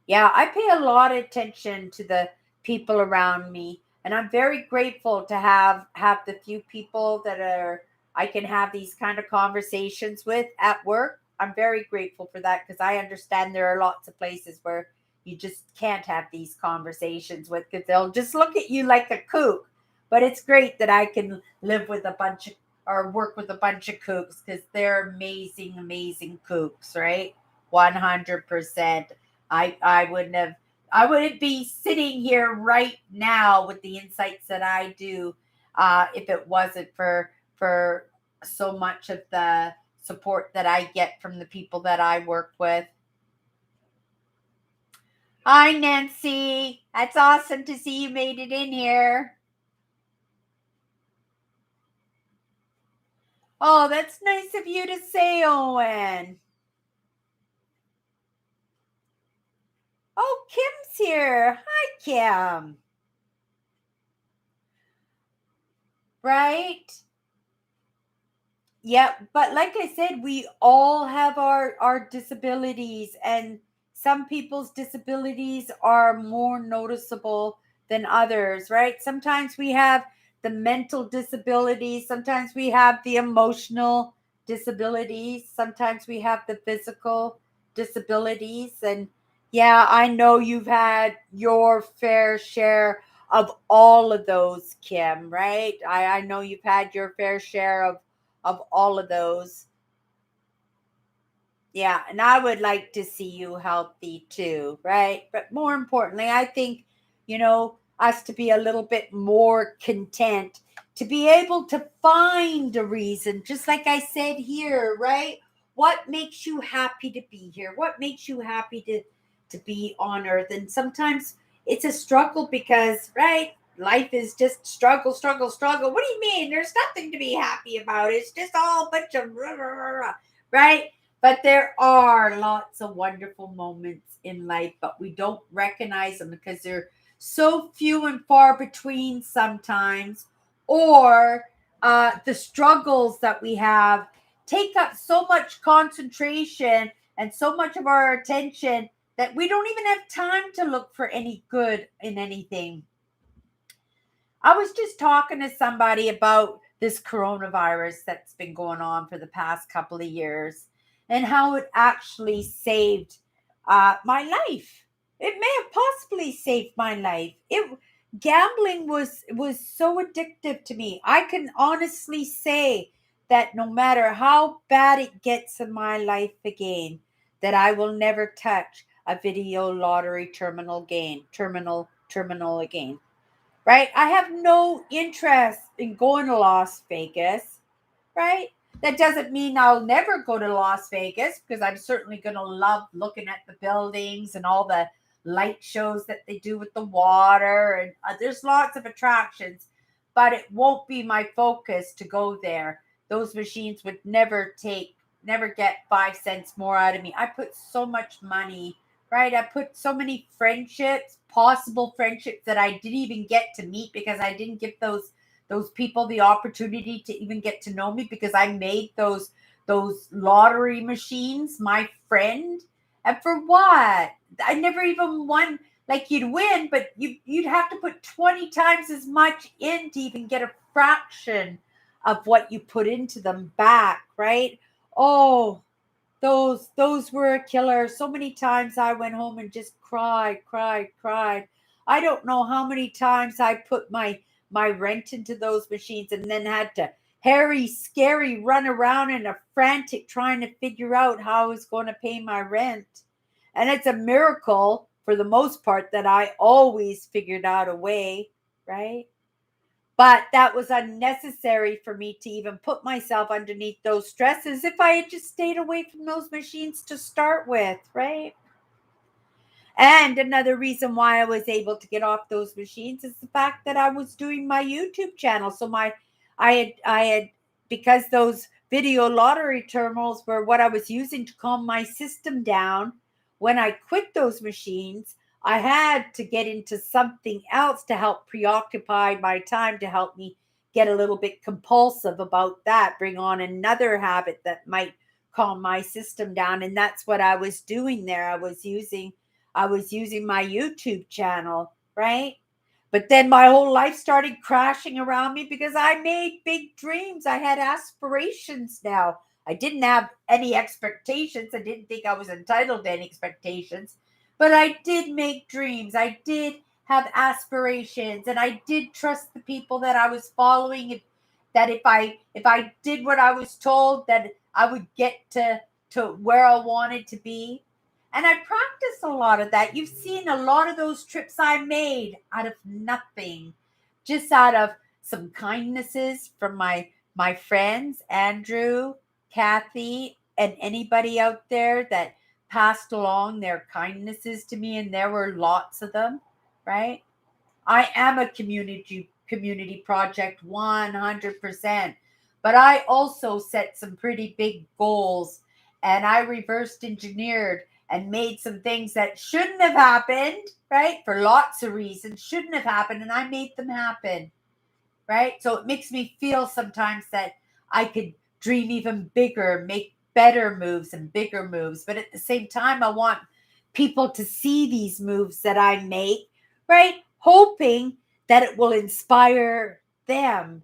Yeah, I pay a lot of attention to the people around me, and I'm very grateful to have the few people that are I can have these kind of conversations with at work. I'm very grateful for that because I understand there are lots of places where you just can't have these conversations with because they'll just look at you like a kook. But it's great that I can live with a bunch of or work with a bunch of kooks because they're amazing, amazing kooks, right? 100%. I wouldn't be sitting here right now with the insights that I do if it wasn't for so much of the support that I get from the people that I work with. Hi, Nancy. That's awesome to see you made it in here. Oh, that's nice of you to say, Owen. Oh, Kim's here. Hi, Kim. Right? Yeah, but like I said, we all have our disabilities, and some people's disabilities are more noticeable than others, right? Sometimes we have the mental disabilities, sometimes we have the emotional disabilities, sometimes we have the physical disabilities. And yeah, I know you've had your fair share of all of those, Kim, right? I know you've had your fair share of all of those. Yeah, and I would like to see you healthy too, right? But more importantly, I think, us to be a little bit more content, to be able to find a reason, just like I said here, right? What makes you happy to be here? What makes you happy to be on earth? And sometimes it's a struggle because, right? Life is just struggle, struggle, struggle. What do you mean? There's nothing to be happy about. It's just all a bunch of rah, rah, rah, rah, right? But there are lots of wonderful moments in life, but we don't recognize them because they're so few and far between sometimes, or the struggles that we have take up so much concentration and so much of our attention that we don't even have time to look for any good in anything. I was just talking to somebody about this coronavirus that's been going on for the past couple of years and how it actually saved my life. It may have possibly saved my life. It Gambling was so addictive to me. I can honestly say that no matter how bad it gets in my life again, that I will never touch a video lottery terminal again, right? I have no interest in going to Las Vegas, right? That doesn't mean I'll never go to Las Vegas because I'm certainly going to love looking at the buildings and all the light shows that they do with the water. And there's lots of attractions, but it won't be my focus to go there. Those machines would never get 5 cents more out of me. I put so much money, right? I put so many friendships, possible friendships that I didn't even get to meet because I didn't give those people the opportunity to even get to know me because I made those lottery machines my friend. And for what? I never even won. Like, you'd win, but you'd have to put 20 times as much in to even get a fraction of what you put into them back, right? Oh, those were a killer. So many times I went home and just cried, cried, cried. I don't know how many times I put my rent into those machines and then had to hairy, scary run around in a frantic trying to figure out how I was going to pay my rent. And it's a miracle for the most part that I always figured out a way, right? But that was unnecessary for me to even put myself underneath those stresses if I had just stayed away from those machines to start with, right? And another reason why I was able to get off those machines is the fact that I was doing my YouTube channel. So I had because those video lottery terminals were what I was using to calm my system down. When I quit those machines, I had to get into something else to help preoccupy my time, to help me get a little bit compulsive about that, bring on another habit that might calm my system down. And that's what I was doing there. I was using my YouTube channel, right? But then my whole life started crashing around me because I made big dreams. I had aspirations now. I didn't have any expectations. I didn't think I was entitled to any expectations. But I did make dreams. I did have aspirations, and I did trust the people that I was following, that if I did what I was told, that I would get to where I wanted to be. And I practiced a lot of that. You've seen a lot of those trips I made out of nothing, just out of some kindnesses from my friends, Andrew, Kathy, and anybody out there that passed along their kindnesses to me, and there were lots of them, right? I am a community project 100%. But I also set some pretty big goals, and I reversed engineered and made some things that shouldn't have happened, right? For lots of reasons shouldn't have happened, and I made them happen, right? So it makes me feel sometimes that I could dream even bigger, make better moves and bigger moves. But at the same time, I want people to see these moves that I make, right? Hoping that it will inspire them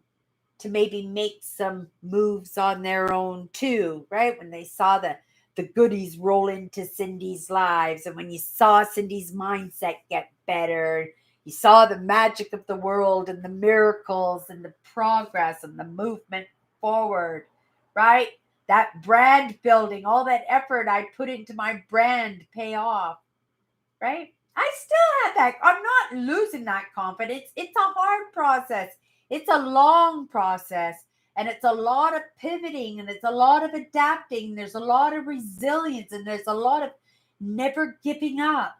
to maybe make some moves on their own too, right? When they saw the goodies roll into Cindy's lives, and when you saw Cindy's mindset get better, you saw the magic of the world and the miracles and the progress and the movement forward, right? That brand building, all that effort I put into my brand pay off, right? I still have that. I'm not losing that confidence. It's a hard process. It's a long process. And it's a lot of pivoting, and it's a lot of adapting. There's a lot of resilience, and there's a lot of never giving up.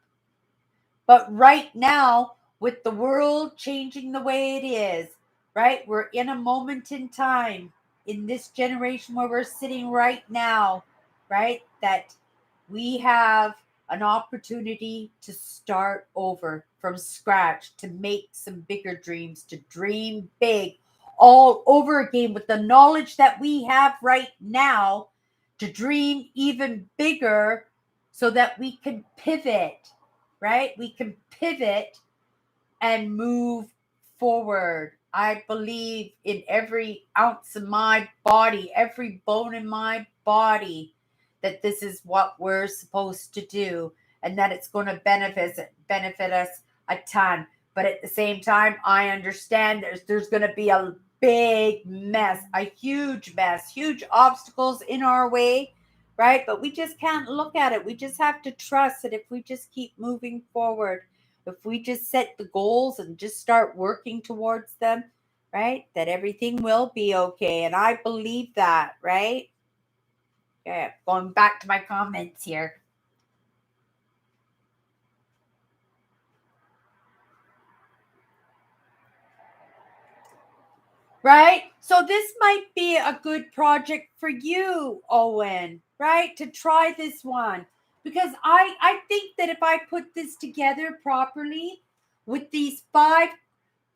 But right now, with the world changing the way it is, right? We're in a moment in time in this generation where we're sitting right now, right? That we have an opportunity to start over from scratch, to make some bigger dreams, to dream big all over again with the knowledge that we have right now, to dream even bigger so that we can pivot, right? We can pivot and move forward. I believe in every ounce of my body, every bone in my body, that this is what we're supposed to do, and that it's going to benefit us a ton. But at the same time, I understand there's going to be a big mess, a huge mess, huge obstacles in our way, right? But we just can't look at it. We just have to trust that if we just keep moving forward, if we just set the goals and just start working towards them, right, that everything will be okay. And I believe that, right? Yeah, going back to my comments here. Right? So this might be a good project for you, Owen, right? To try this one. Because I think that if I put this together properly with these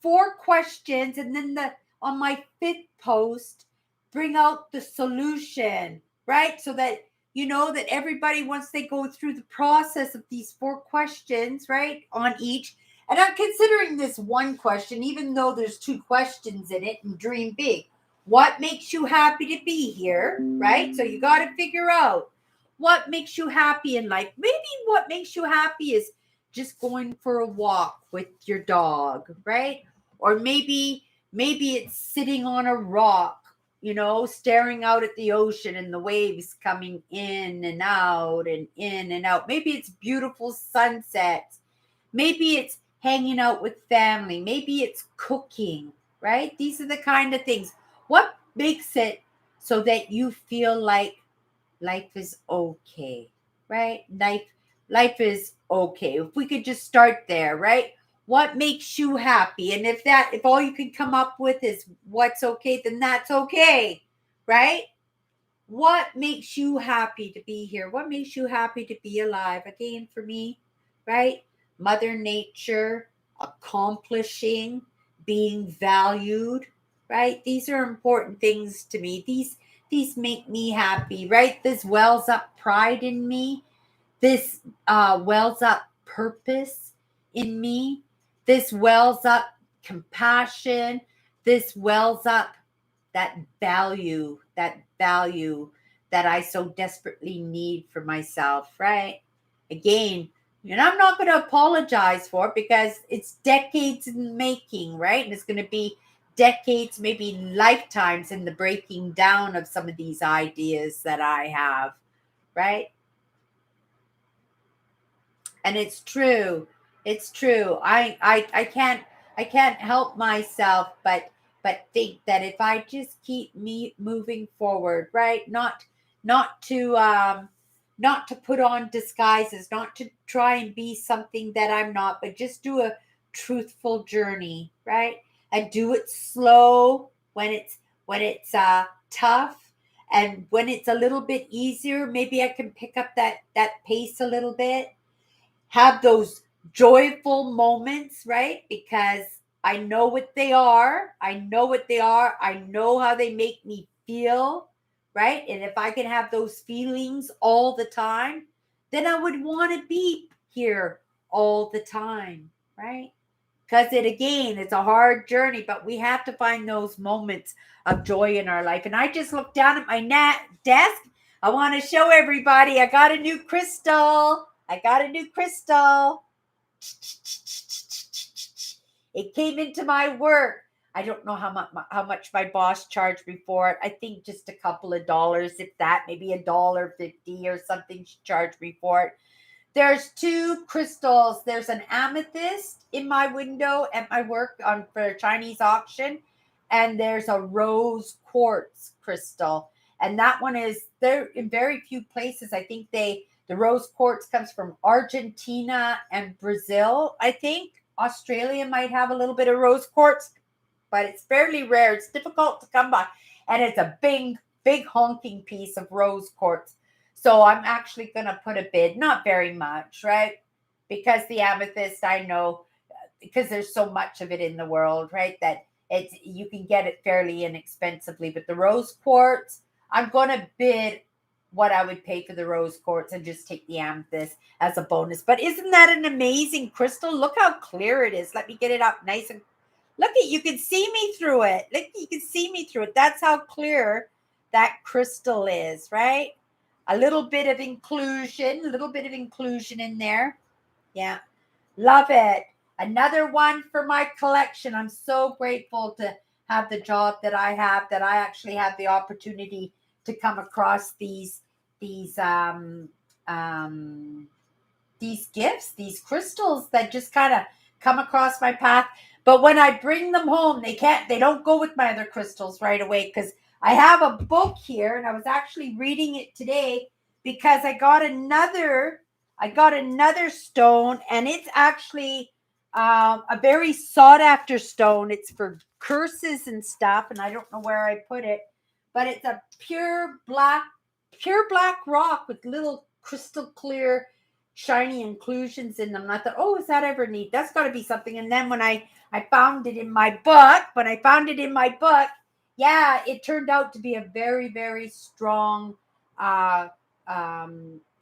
four questions, and then the on my fifth post bring out the solution, right? So that that everybody, once they go through the process of these four questions, right, on each. And I'm considering this one question, even though there's two questions in it, and dream big. What makes you happy to be here, right? So you got to figure out what makes you happy in life. Maybe what makes you happy is just going for a walk with your dog, right? Or maybe it's sitting on a rock, staring out at the ocean and the waves coming in and out and in and out. Maybe it's beautiful sunsets. Maybe it's hanging out with family. Maybe it's cooking, right? These are the kind of things. What makes it so that you feel like life is okay, right? Life is okay. If we could just start there, right? What makes you happy? And if all you can come up with is what's okay, then that's okay, right? What makes you happy to be here? What makes you happy to be alive? Again, for me, right? Mother Nature, accomplishing, being valued, right? These are important things to me. These make me happy, right? This wells up pride in me. This wells up purpose in me. This wells up compassion. This wells up that value that I so desperately need for myself, right? Again, and I'm not going to apologize for it because it's decades in making, right? And it's going to be decades, maybe lifetimes in the breaking down of some of these ideas that I have, right? And it's true. It's true. I can't help myself but think that if I just keep me moving forward, right? Not to not to put on disguises, not to try and be something that I'm not, but just do a truthful journey, right? And do it slow when it's tough, and when it's a little bit easier, maybe I can pick up that pace a little bit, have those joyful moments, right? Because I know what they are. I know what they are. I know how they make me feel, right? And if I can have those feelings all the time, then I would want to be here all the time, right? Because it's a hard journey, but we have to find those moments of joy in our life. And I just looked down at my desk. I want to show everybody I got a new crystal. I got a new crystal. It came into my work. I don't know how much my boss charged me for it. I think just a couple of dollars, if that, maybe $1.50 or something she charged me for it. There's two crystals. There's an amethyst in my window at my work for a Chinese auction, and there's a rose quartz crystal. And that one is there in very few places. I think the rose quartz comes from Argentina and Brazil. I think Australia might have a little bit of rose quartz, but it's fairly rare. It's difficult to come by, and it's a big honking piece of rose quartz. So I'm actually going to put a bid, not very much, right? Because the amethyst, I know, because there's so much of it in the world, right? That you can get it fairly inexpensively. But the rose quartz, I'm going to bid what I would pay for the rose quartz and just take the amethyst as a bonus. But isn't that an amazing crystal? Look how clear it is. Let me get it up nice and look at, you can see me through it. Look, you can see me through it. That's how clear that crystal is, right? A little bit of inclusion in there. Yeah. Love it. Another one for my collection. I'm so grateful to have the job that I have, that I actually have the opportunity to come across these these gifts, these crystals that just kind of come across my path. But when I bring them home, they don't go with my other crystals right away, because I have a book here and I was actually reading it today because I got another stone, and it's actually a very sought after stone. It's for curses and stuff, and I don't know where I put it, but it's a pure black rock with little crystal clear shiny inclusions in them. And I thought, oh, is that ever neat? That's got to be something. And then when I found it in my book, yeah, it turned out to be a very, very strong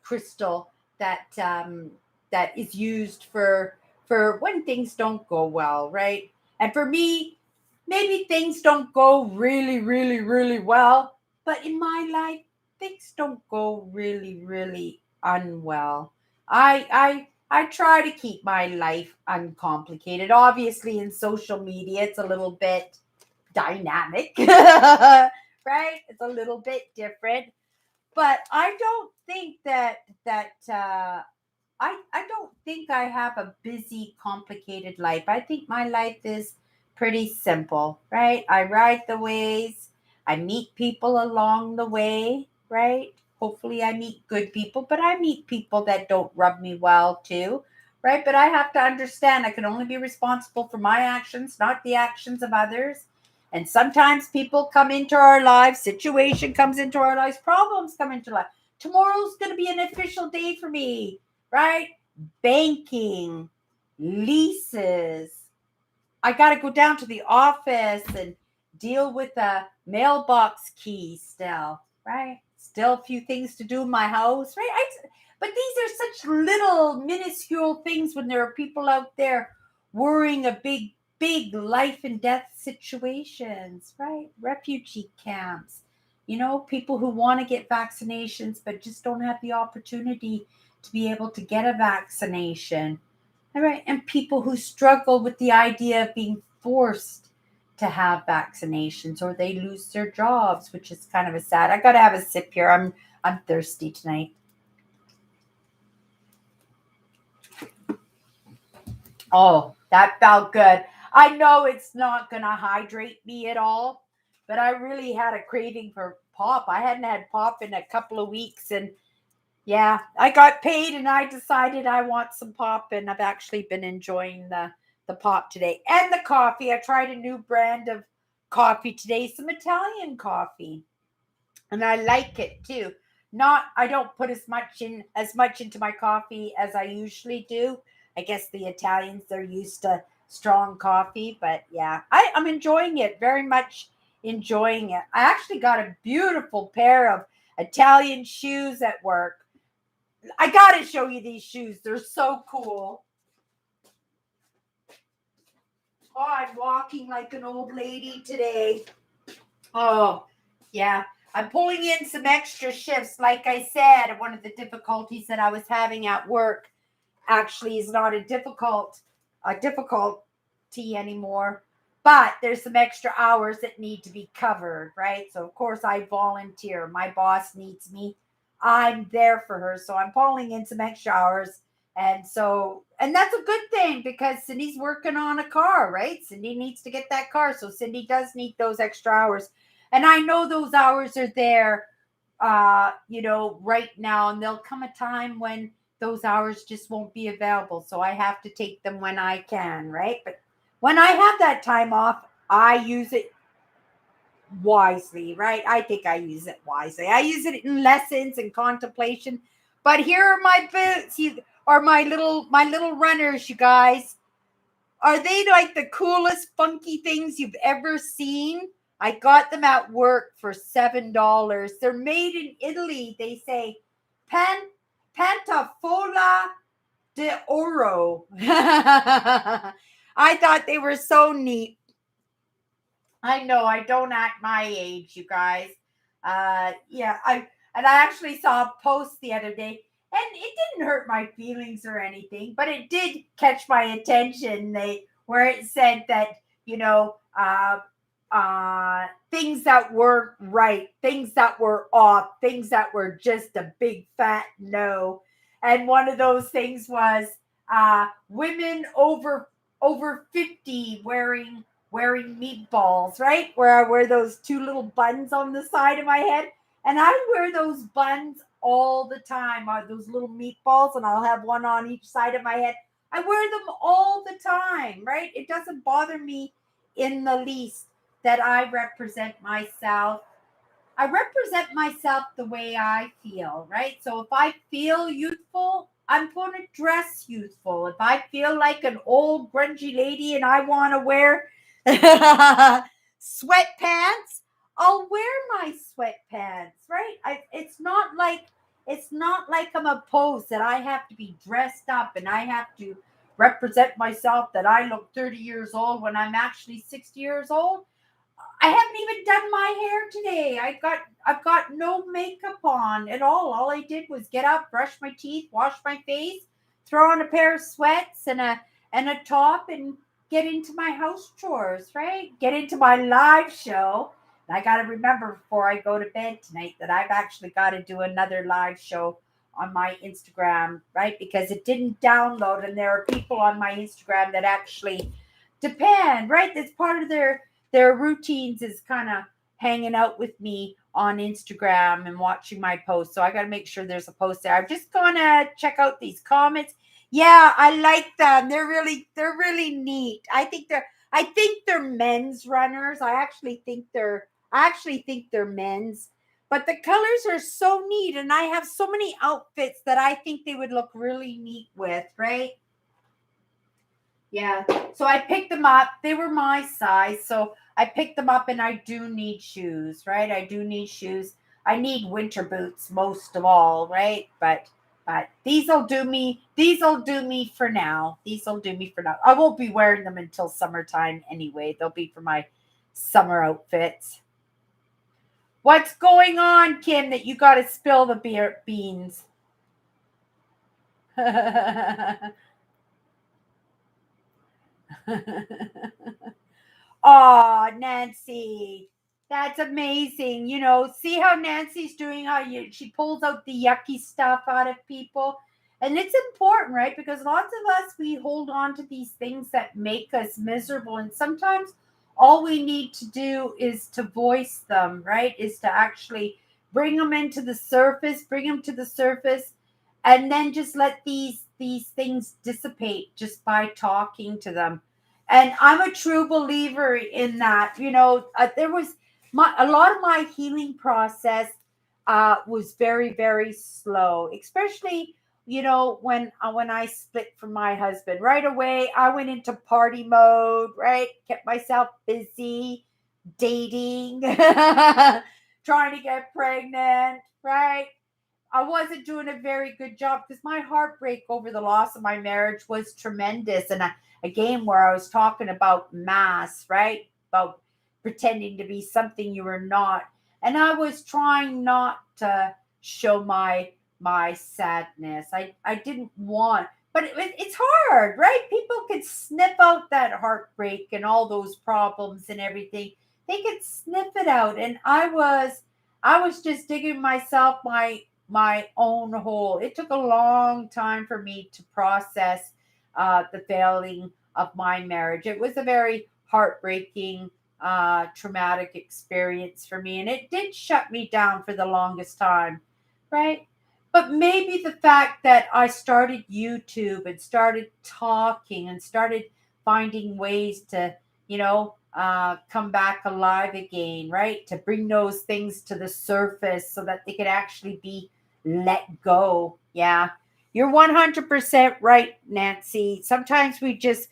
crystal that is used for when things don't go well, right? And for me, maybe things don't go really, really, really well, but in my life, things don't go really, really unwell. I try to keep my life uncomplicated. Obviously, in social media, it's a little bit dynamic, right? It's a little bit different, but I don't think I don't think I have a busy, complicated life. I think my life is pretty simple, right? I ride the waves. I meet people along the way, right? Hopefully, I meet good people, but I meet people that don't rub me well too, right? But I have to understand I can only be responsible for my actions, not the actions of others. And sometimes people come into our lives, situation comes into our lives, problems come into life. Tomorrow's going to be an official day for me, right? Banking, leases. I got to go down to the office and deal with the mailbox key still, right? Still a few things to do in my house, right? But these are such little minuscule things when there are people out there worrying a big life and death situations, right? Refugee camps, people who want to get vaccinations but just don't have the opportunity to be able to get a vaccination. All right. And people who struggle with the idea of being forced to have vaccinations or they lose their jobs, which is kind of a sad. I gotta have a sip here. I'm thirsty tonight. Oh, that felt good. I know it's not gonna hydrate me at all, but I really had a craving for pop. I hadn't had pop in a couple of weeks, and yeah, I got paid and I decided I want some pop, and I've actually been enjoying the pop today and the coffee. I tried a new brand of coffee today, some Italian coffee, and I like it too. Not I don't put as much into my coffee as I usually do. I guess the Italians, they're used to strong coffee, but yeah, I'm enjoying it very much. Enjoying it. I actually got a beautiful pair of Italian shoes at work. I gotta show you these shoes. They're so cool. Oh, I'm walking like an old lady today. Oh, yeah. I'm pulling in some extra shifts. Like I said, one of the difficulties that I was having at work actually is not a difficulty anymore. But there's some extra hours that need to be covered, right? So of course I volunteer. My boss needs me. I'm there for her. So I'm pulling in some extra hours. And that's a good thing because Cindy's working on a car, right? Cindy needs to get that car. So Cindy does need those extra hours. And I know those hours are there right now, and there'll come a time when those hours just won't be available. So I have to take them when I can, right? But when I have that time off, I use it wisely, right? I think I use it wisely. I use it in lessons and contemplation. But here are my boots, or my little runners, you guys. Are they like the coolest funky things you've ever seen? I got them at work for $7. They're made in Italy. They say Pan Pantafola de Oro. I thought they were so neat. I know I don't act my age, you guys. Yeah, I actually saw a post the other day, and it didn't hurt my feelings or anything, but it did catch my attention. Where it said that you know things that were right, things that were off, things that were just a big fat no, and one of those things was women over 50 wearing meatballs, right? Where I wear those two little buns on the side of my head. And I wear those buns all the time, those little meatballs, and I'll have one on each side of my head. I wear them all the time, right? It doesn't bother me in the least that I represent myself. I represent myself the way I feel, right? So if I feel youthful, I'm going to dress youthful. If I feel like an old grungy lady and I want to wear sweatpants, I'll wear my sweatpants, right? It's not like I'm a pose that I have to be dressed up and I have to represent myself that I look 30 years old when I'm actually 60 years old. I haven't even done my hair today. I've got no makeup on at all. All I did was get up, brush my teeth, wash my face, throw on a pair of sweats and a top and get into my house chores, right? Get into my live show. And I got to remember before I go to bed tonight that I've actually got to do another live show on my Instagram, right? Because it didn't download and there are people on my Instagram that actually depend, right? That's part of their routines is kind of hanging out with me on Instagram and watching my posts. So I got to make sure there's a post there. I'm just going to check out these comments. Yeah, I like them. They're really neat. I think they're men's runners. I actually think they're men's. But the colors are so neat and I have so many outfits that I think they would look really neat with, right? Yeah. So I picked them up. They were my size. So I picked them up and I do need shoes, right? I do need shoes. I need winter boots most of all, right? But these'll do me. These'll do me for now. These'll do me for now. I won't be wearing them until summertime anyway. They'll be for my summer outfits. What's going on, Kim, that you got to spill the beans? Oh, Nancy, that's amazing. See how Nancy's doing, how she pulls out the yucky stuff out of people. And it's important, right? Because lots of us, we hold on to these things that make us miserable. And sometimes all we need to do is to voice them, right? Is to actually bring them into the surface, bring them to the surface, and then just let these things dissipate just by talking to them. And I'm a true believer in that. There was a lot of my healing process was very, very slow, especially when I split from my husband. Right away I went into party mode, right? Kept myself busy dating, trying to get pregnant, right? I wasn't doing a very good job because my heartbreak over the loss of my marriage was tremendous. And a game where I was talking about mass, right? About pretending to be something you were not. And I was trying not to show my sadness. I didn't want, but it's hard, right? People could sniff out that heartbreak and all those problems and everything. They could sniff it out. And I was just digging myself my own hole. It took a long time for me to process the failing of my marriage. It was a very heartbreaking, traumatic experience for me, and it did shut me down for the longest time, right? But maybe the fact that I started YouTube and started talking and started finding ways to, come back alive again, right? To bring those things to the surface so that they could actually be let go. Yeah. You're 100% right, Nancy. Sometimes we just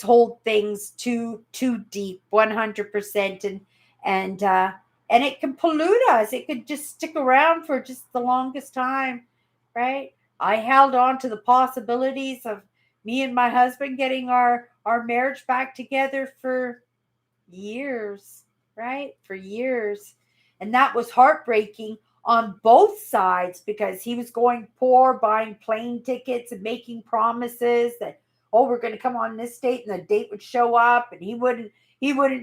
hold things too deep, 100%, and it can pollute us. It could just stick around for just the longest time, right? I held on to the possibilities of me and my husband getting our marriage back together for years, right? For years. And that was heartbreaking on both sides because he was going poor, buying plane tickets and making promises that, oh, we're going to come on this date, and the date would show up, and he wouldn't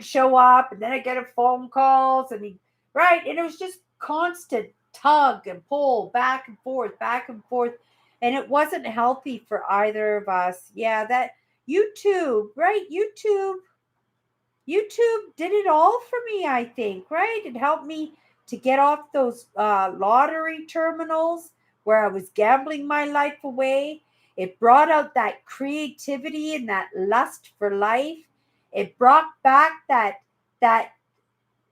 show up. And then I get a phone calls, and right. And it was just constant tug and pull, back and forth, back and forth. And it wasn't healthy for either of us. Yeah, that YouTube, right? YouTube did it all for me, I think, right? It helped me to get off those lottery terminals where I was gambling my life away. It brought out that creativity and that lust for life. It brought back that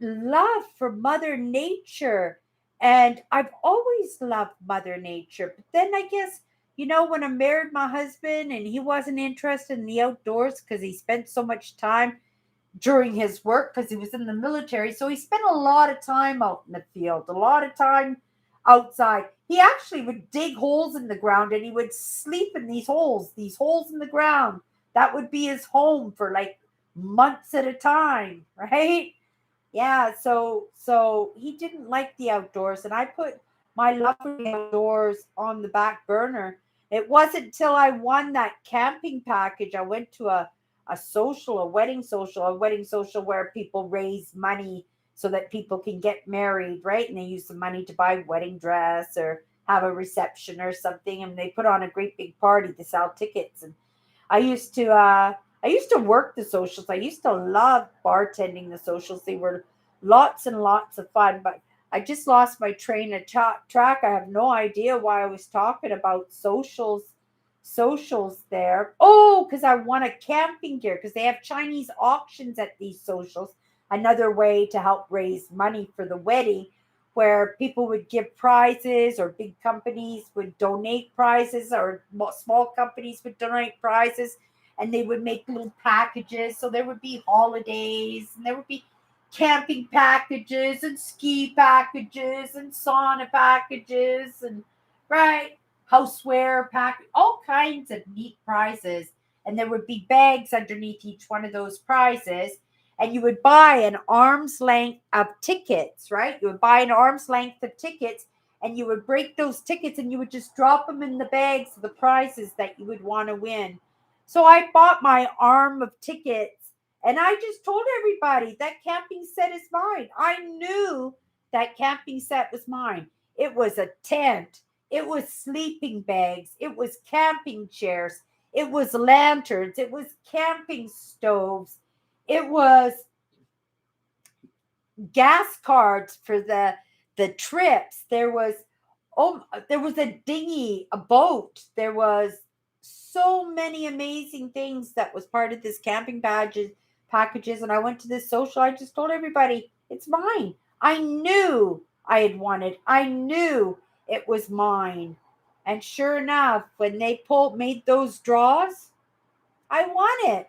love for Mother Nature. And I've always loved Mother Nature. But then I guess, when I married my husband and he wasn't interested in the outdoors because he spent so much time during his work because he was in the military. So he spent a lot of time out in the field, a lot of time outside. He actually would dig holes in the ground and he would sleep in these holes in the ground. That would be his home for like months at a time, right? Yeah, so he didn't like the outdoors, and I put my love for the outdoors on the back burner. It wasn't till I won that camping package. I went to a wedding social where people raise money so that people can get married, right? And they use the money to buy wedding dress or have a reception or something, and they put on a great big party to sell tickets. And I used to uh I used to work the socials. I used to love bartending the socials. They were lots and lots of fun, but I just lost my train of track. I have no idea why I was talking about socials there. Oh, because I won a camping gear because they have Chinese auctions at these socials. Another way to help raise money for the wedding, where people would give prizes or big companies would donate prizes or small companies would donate prizes. and they would make little packages. So there would be holidays, and there would be camping packages and ski packages and sauna packages and right houseware pack, all kinds of neat prizes. And there would be bags underneath each one of those prizes. And you would buy an arm's length of tickets, right? You would buy an arm's length of tickets, and you would break those tickets and you would just drop them in the bags of the prizes that you would want to win. So I bought my arm of tickets, and I just told everybody that camping set is mine. I knew that camping set was mine. It was a tent, it was sleeping bags, it was camping chairs, it was lanterns, it was camping stoves, it was gas cards for the trips. There was a dinghy, a boat. There was so many amazing things that was part of this camping packages. And I went to this social. I just told everybody it's mine. I knew I had won it. I knew it was mine. And sure enough, when they made those draws, I won it.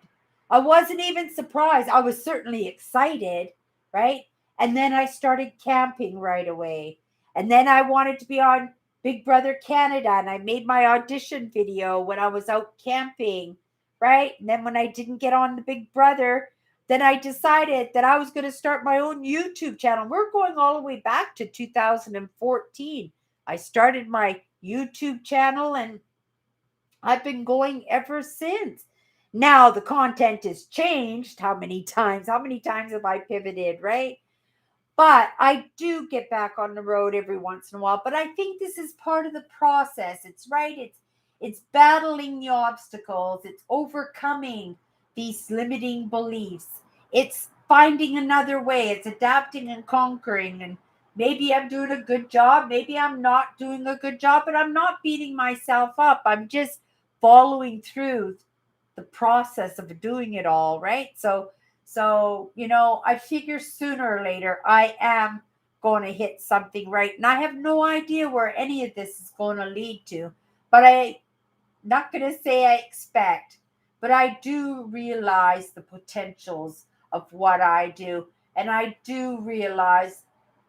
I wasn't even surprised. I was certainly excited, right? And then I started camping right away. And then I wanted to be on Big Brother Canada, and I made my audition video when I was out camping, right? And then when I didn't get on the Big Brother, then I decided that I was going to start my own YouTube channel. We're going all the way back to 2014. I started my YouTube channel, and I've been going ever since. Now the content has changed. How many times? How many times have I pivoted, right? But I do get back on the road every once in a while. But I think this is part of the process. It's right. It's battling the obstacles. It's overcoming these limiting beliefs. It's finding another way. It's adapting and conquering. And maybe I'm doing a good job. Maybe I'm not doing a good job, but I'm not beating myself up. I'm just following through the process of doing it all, right? So, I figure sooner or later I am going to hit something right. And I have no idea where any of this is going to lead to. But I'm not going to say I expect, but I do realize the potentials of what I do. And I do realize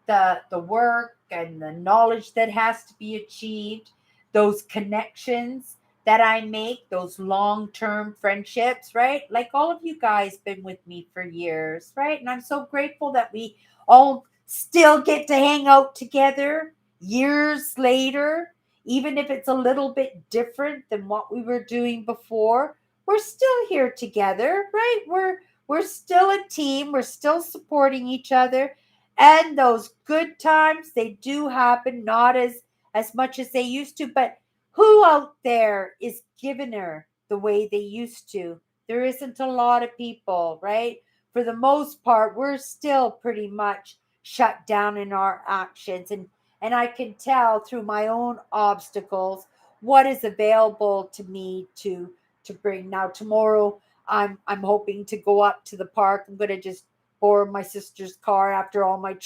the work and the knowledge that has to be achieved, those connections that I make, those long-term friendships, right? Like all of you guys been with me for years, right? And I'm so grateful that we all still get to hang out together years later, even if it's a little bit different than what we were doing before. We're still here together, right? We're still a team. We're still supporting each other. And those good times, they do happen, not as much as they used to, but who out there is giving her the way they used to? There isn't a lot of people, right? For the most part, we're still pretty much shut down in our actions. And I can tell through my own obstacles what is available to me to bring. Now tomorrow I'm hoping to go up to the park. I'm gonna just borrow my sister's car after all my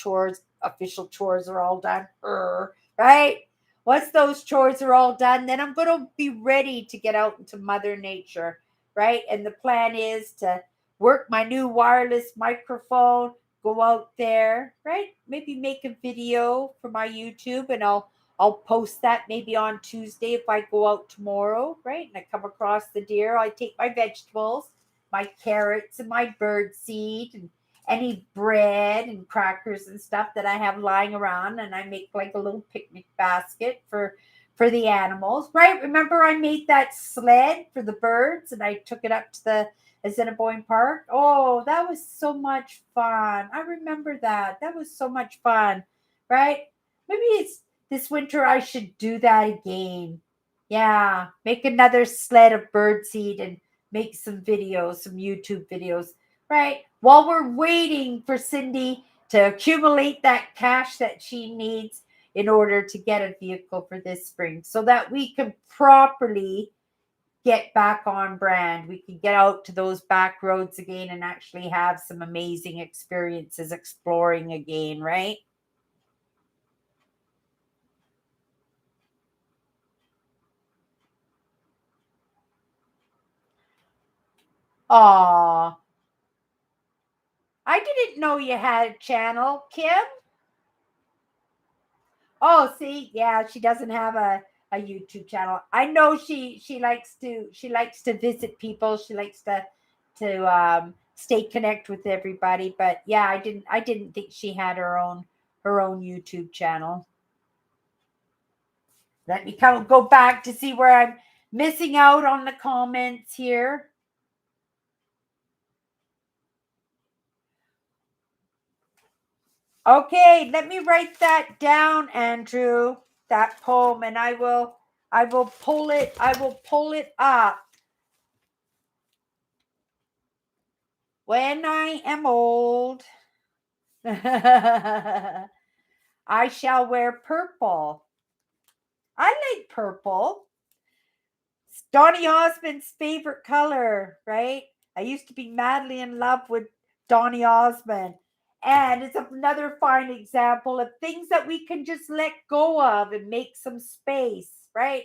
official chores are all done. Right? Once those chores are all done, then I'm going to be ready to get out into Mother Nature, right? And the plan is to work my new wireless microphone, go out there, right? Maybe make a video for my YouTube, and I'll post that maybe on Tuesday if I go out tomorrow, right? And I come across the deer, I take my vegetables, my carrots and my bird seed and any bread and crackers and stuff that I have lying around, and I make like a little picnic basket for the animals, right? Remember I made that sled for the birds and I took it up to the Assiniboine Park. Oh, that was so much fun. I remember that. That was so much fun, right? Maybe it's this winter I should do that again. Yeah, make another sled of birdseed and make some videos, some YouTube videos, right? While we're waiting for Cindy to accumulate that cash that she needs in order to get a vehicle for this spring so that we can properly get back on brand. We can get out to those back roads again and actually have some amazing experiences exploring again, right? Aw, I didn't know you had a channel, Kim. Oh, see, yeah, she doesn't have a YouTube channel. I know she likes to visit people. She likes to stay connect with everybody. But yeah, I didn't think she had her own YouTube channel. Let me go back to see where I'm missing out on the comments here. Okay, let me write that down, Andrew. That poem, and I will pull it up. When I am old, I shall wear purple. I like purple. It's Donny Osmond's favorite color, right? I used to be madly in love with Donny Osmond. And it's another fine example of things that we can just let go of and make some space, right?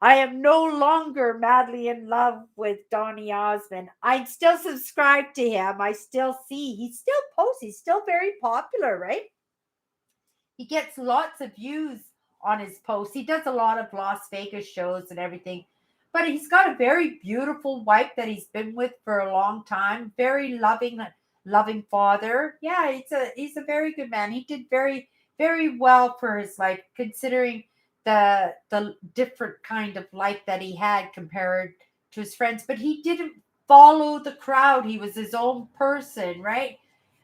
I am no longer madly in love with Donny Osmond. I still subscribe to him. I still see he still posts. He's still very popular, right? He gets lots of views on his posts. He does a lot of Las Vegas shows and everything. But he's got a very beautiful wife that he's been with for a long time. Very loving father. Yeah, he's a very good man. He did very, very well for his life, considering the different kind of life that he had compared to his friends. But he didn't follow the crowd. He was his own person, right?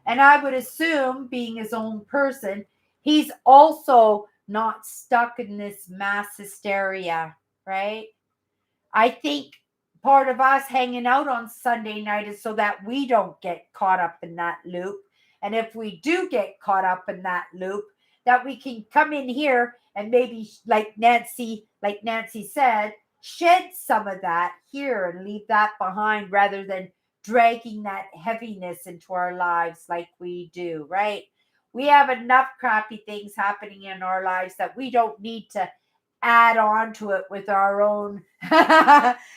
And I would assume, being his own person, he's also not stuck in this mass hysteria, right? I think part of us hanging out on Sunday night is so that we don't get caught up in that loop. And if we do get caught up in that loop, that we can come in here and maybe, like Nancy said, shed some of that here and leave that behind rather than dragging that heaviness into our lives like we do, right? We have enough crappy things happening in our lives that we don't need to add on to it with our own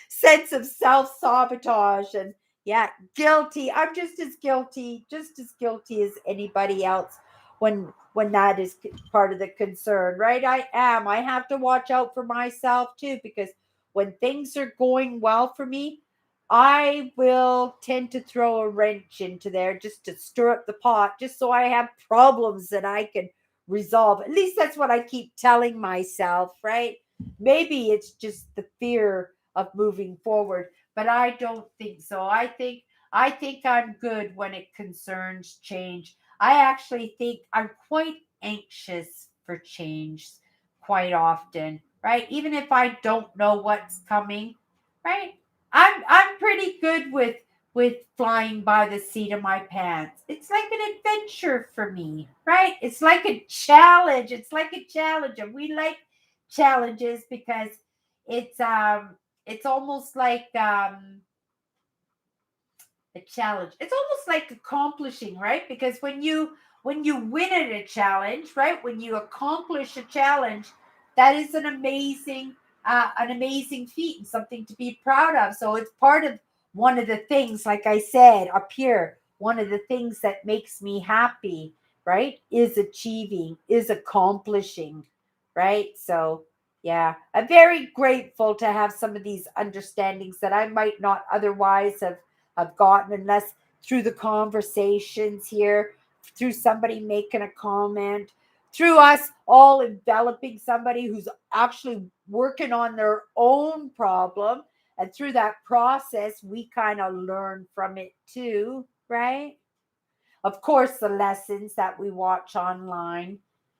sense of self sabotage. And yeah, guilty. I'm just as guilty as anybody else when that is part of the concern, right? I am. I have to watch out for myself too, because when things are going well for me, I will tend to throw a wrench into there just to stir up the pot, just so I have problems that I can resolve. At least that's what I keep telling myself, right? Maybe it's just the fear of moving forward, but I don't think so. I think I'm good when it concerns change. I actually think I'm quite anxious for change quite often, right? Even if I don't know what's coming, right? I'm pretty good with flying by the seat of my pants. It's like an adventure for me, right? It's like a challenge. It's like a challenge, and we like challenges because it's almost like a challenge. It's almost like accomplishing, right? Because when you win at a challenge, right? When you accomplish a challenge, that is an amazing feat and something to be proud of. So it's part of one of the things, like I said up here, one of the things that makes me happy, right? Is achieving, is accomplishing, right? So yeah, I'm very grateful to have some of these understandings that I might not otherwise have gotten unless through the conversations here, through somebody making a comment, through us all enveloping somebody who's actually working on their own problem. And through that process, we kind of learn from it too, right? Of course, the lessons that we watch online,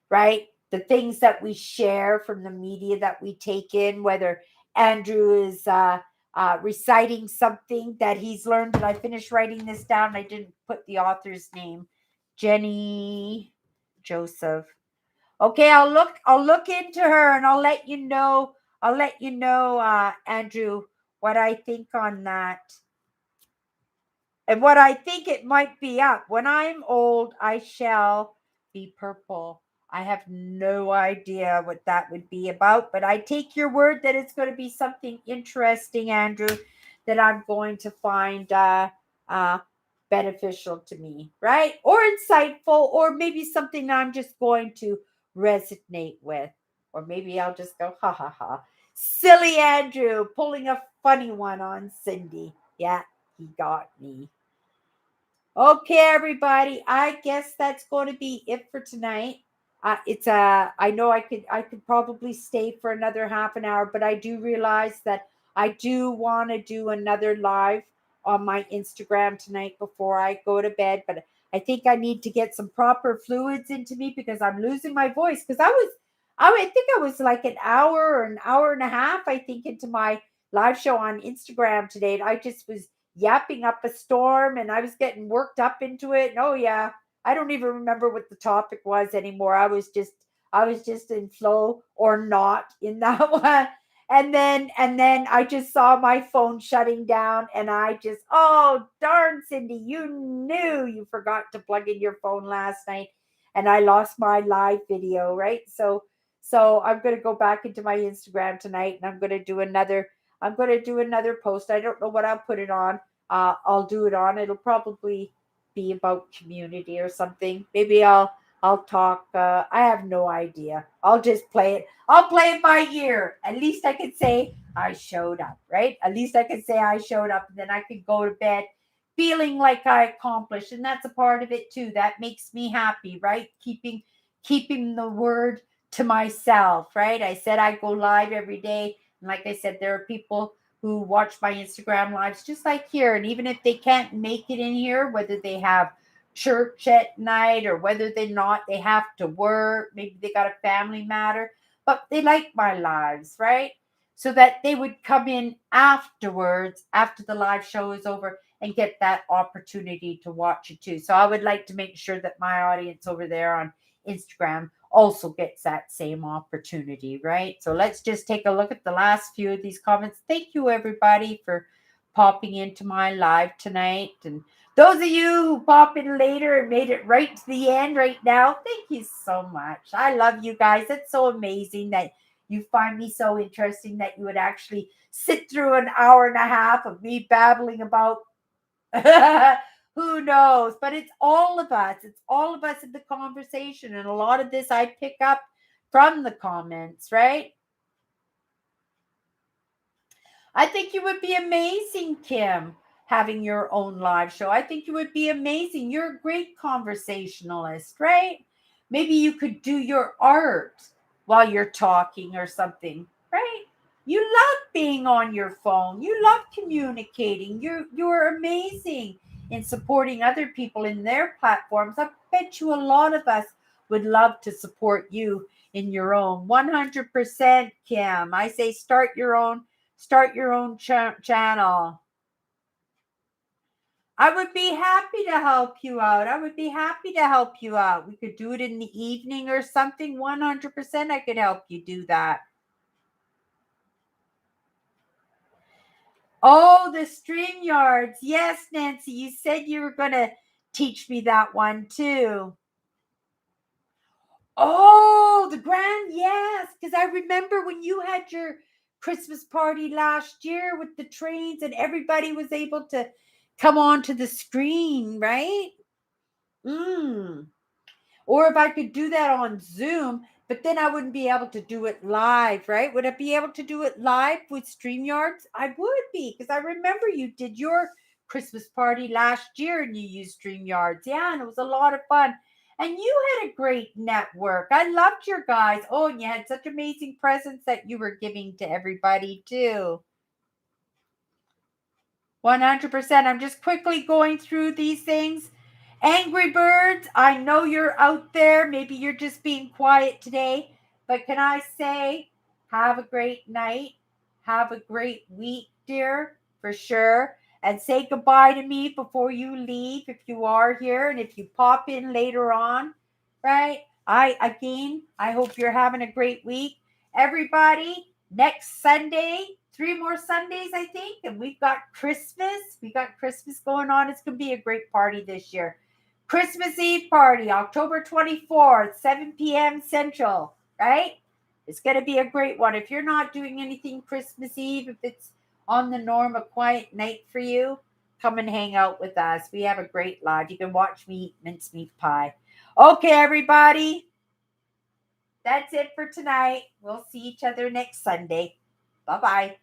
right? The things that we share from the media that we take in, whether Andrew is reciting something that he's learned. And I finished writing this down. I didn't put the author's name. Jenny Joseph. Okay, I'll look into her and I'll let you know. Andrew, what I think on that. And what I think it might be up. When I'm old, I shall be purple. I have no idea what that would be about, but I take your word that it's going to be something interesting, Andrew. that I'm going to find beneficial to me, right? Or insightful, or maybe something I'm just going to resonate with. Or maybe I'll just go, ha ha ha. Silly Andrew pulling a funny one on Cindy. Yeah, he got me. Okay, everybody. I guess that's going to be it for tonight. I know I could probably stay for another half an hour, but I do realize that I do want to do another live on my Instagram tonight before I go to bed. But I think I need to get some proper fluids into me because I'm losing my voice. Because I think I was like an hour or an hour and a half, I think, into my live show on Instagram today. And I just was yapping up a storm and I was getting worked up into it. And oh yeah, I don't even remember what the topic was anymore. I was just in flow or not in that one. And then I just saw my phone shutting down and I just, oh darn Cindy, you knew you forgot to plug in your phone last night and I lost my live video, right? So I'm going to go back into my Instagram tonight and I'm going to do another post. I don't know what I'll put it on. I'll do it on. It'll probably be about community or something. Maybe I'll talk. I have no idea. I'll just play it. I'll play it by ear. At least I could say I showed up, right? At least I could say I showed up, and then I could go to bed feeling like I accomplished. And that's a part of it too. That makes me happy, right? Keeping the word to myself, right? I said I go live every day. And like I said, there are people who watch my Instagram lives just like here. And even if they can't make it in here, whether they have church at night or whether they have to work, maybe they got a family matter, but they like my lives, right? So that they would come in afterwards, after the live show is over, and get that opportunity to watch it too. So I would like to make sure that my audience over there on Instagram also gets that same opportunity, right? So let's just take a look at the last few of these comments. Thank you, everybody, for popping into my live tonight. And those of you who pop in later and made it right to the end right now, thank you so much. I love you guys. It's so amazing that you find me so interesting that you would actually sit through an hour and a half of me babbling about who knows? But it's all of us. It's all of us in the conversation. And a lot of this I pick up from the comments, right? I think you would be amazing, Kim, having your own live show. I think you would be amazing. You're a great conversationalist, right? Maybe you could do your art while you're talking or something, right? You love being on your phone. You love communicating. You're amazing in supporting other people in their platforms. I bet you a lot of us would love to support you in your own. 100%, Kim. I say start your own channel. I would be happy to help you out. I would be happy to help you out. We could do it in the evening or something. 100% I could help you do that. Oh, the StreamYards. Yes, Nancy, you said you were going to teach me that one too. Oh, the grand, yes. Because I remember when you had your Christmas party last year with the trains and everybody was able to come onto the screen, right? Mm. Or if I could do that on Zoom, but then I wouldn't be able to do it live, right? Would I be able to do it live with StreamYards? I would be, because I remember you did your Christmas party last year and you used StreamYards. Yeah, and it was a lot of fun. And you had a great network. I loved your guys. Oh, and you had such amazing presents that you were giving to everybody too. 100%. I'm just quickly going through these things. Angry Birds, I know you're out there. Maybe you're just being quiet today. But can I say, have a great night. Have a great week, dear, for sure. And say goodbye to me before you leave if you are here. And if you pop in later on, right? I hope you're having a great week. Everybody, next Sunday, 3 more Sundays, I think, and we've got Christmas. We got Christmas going on. It's going to be a great party this year. Christmas Eve party, October 24th, 7 p.m. Central, right? It's going to be a great one. If you're not doing anything Christmas Eve, if it's on the norm, a quiet night for you, come and hang out with us. We have a great lodge. You can watch me eat mincemeat pie. Okay, everybody. That's it for tonight. We'll see each other next Sunday. Bye bye.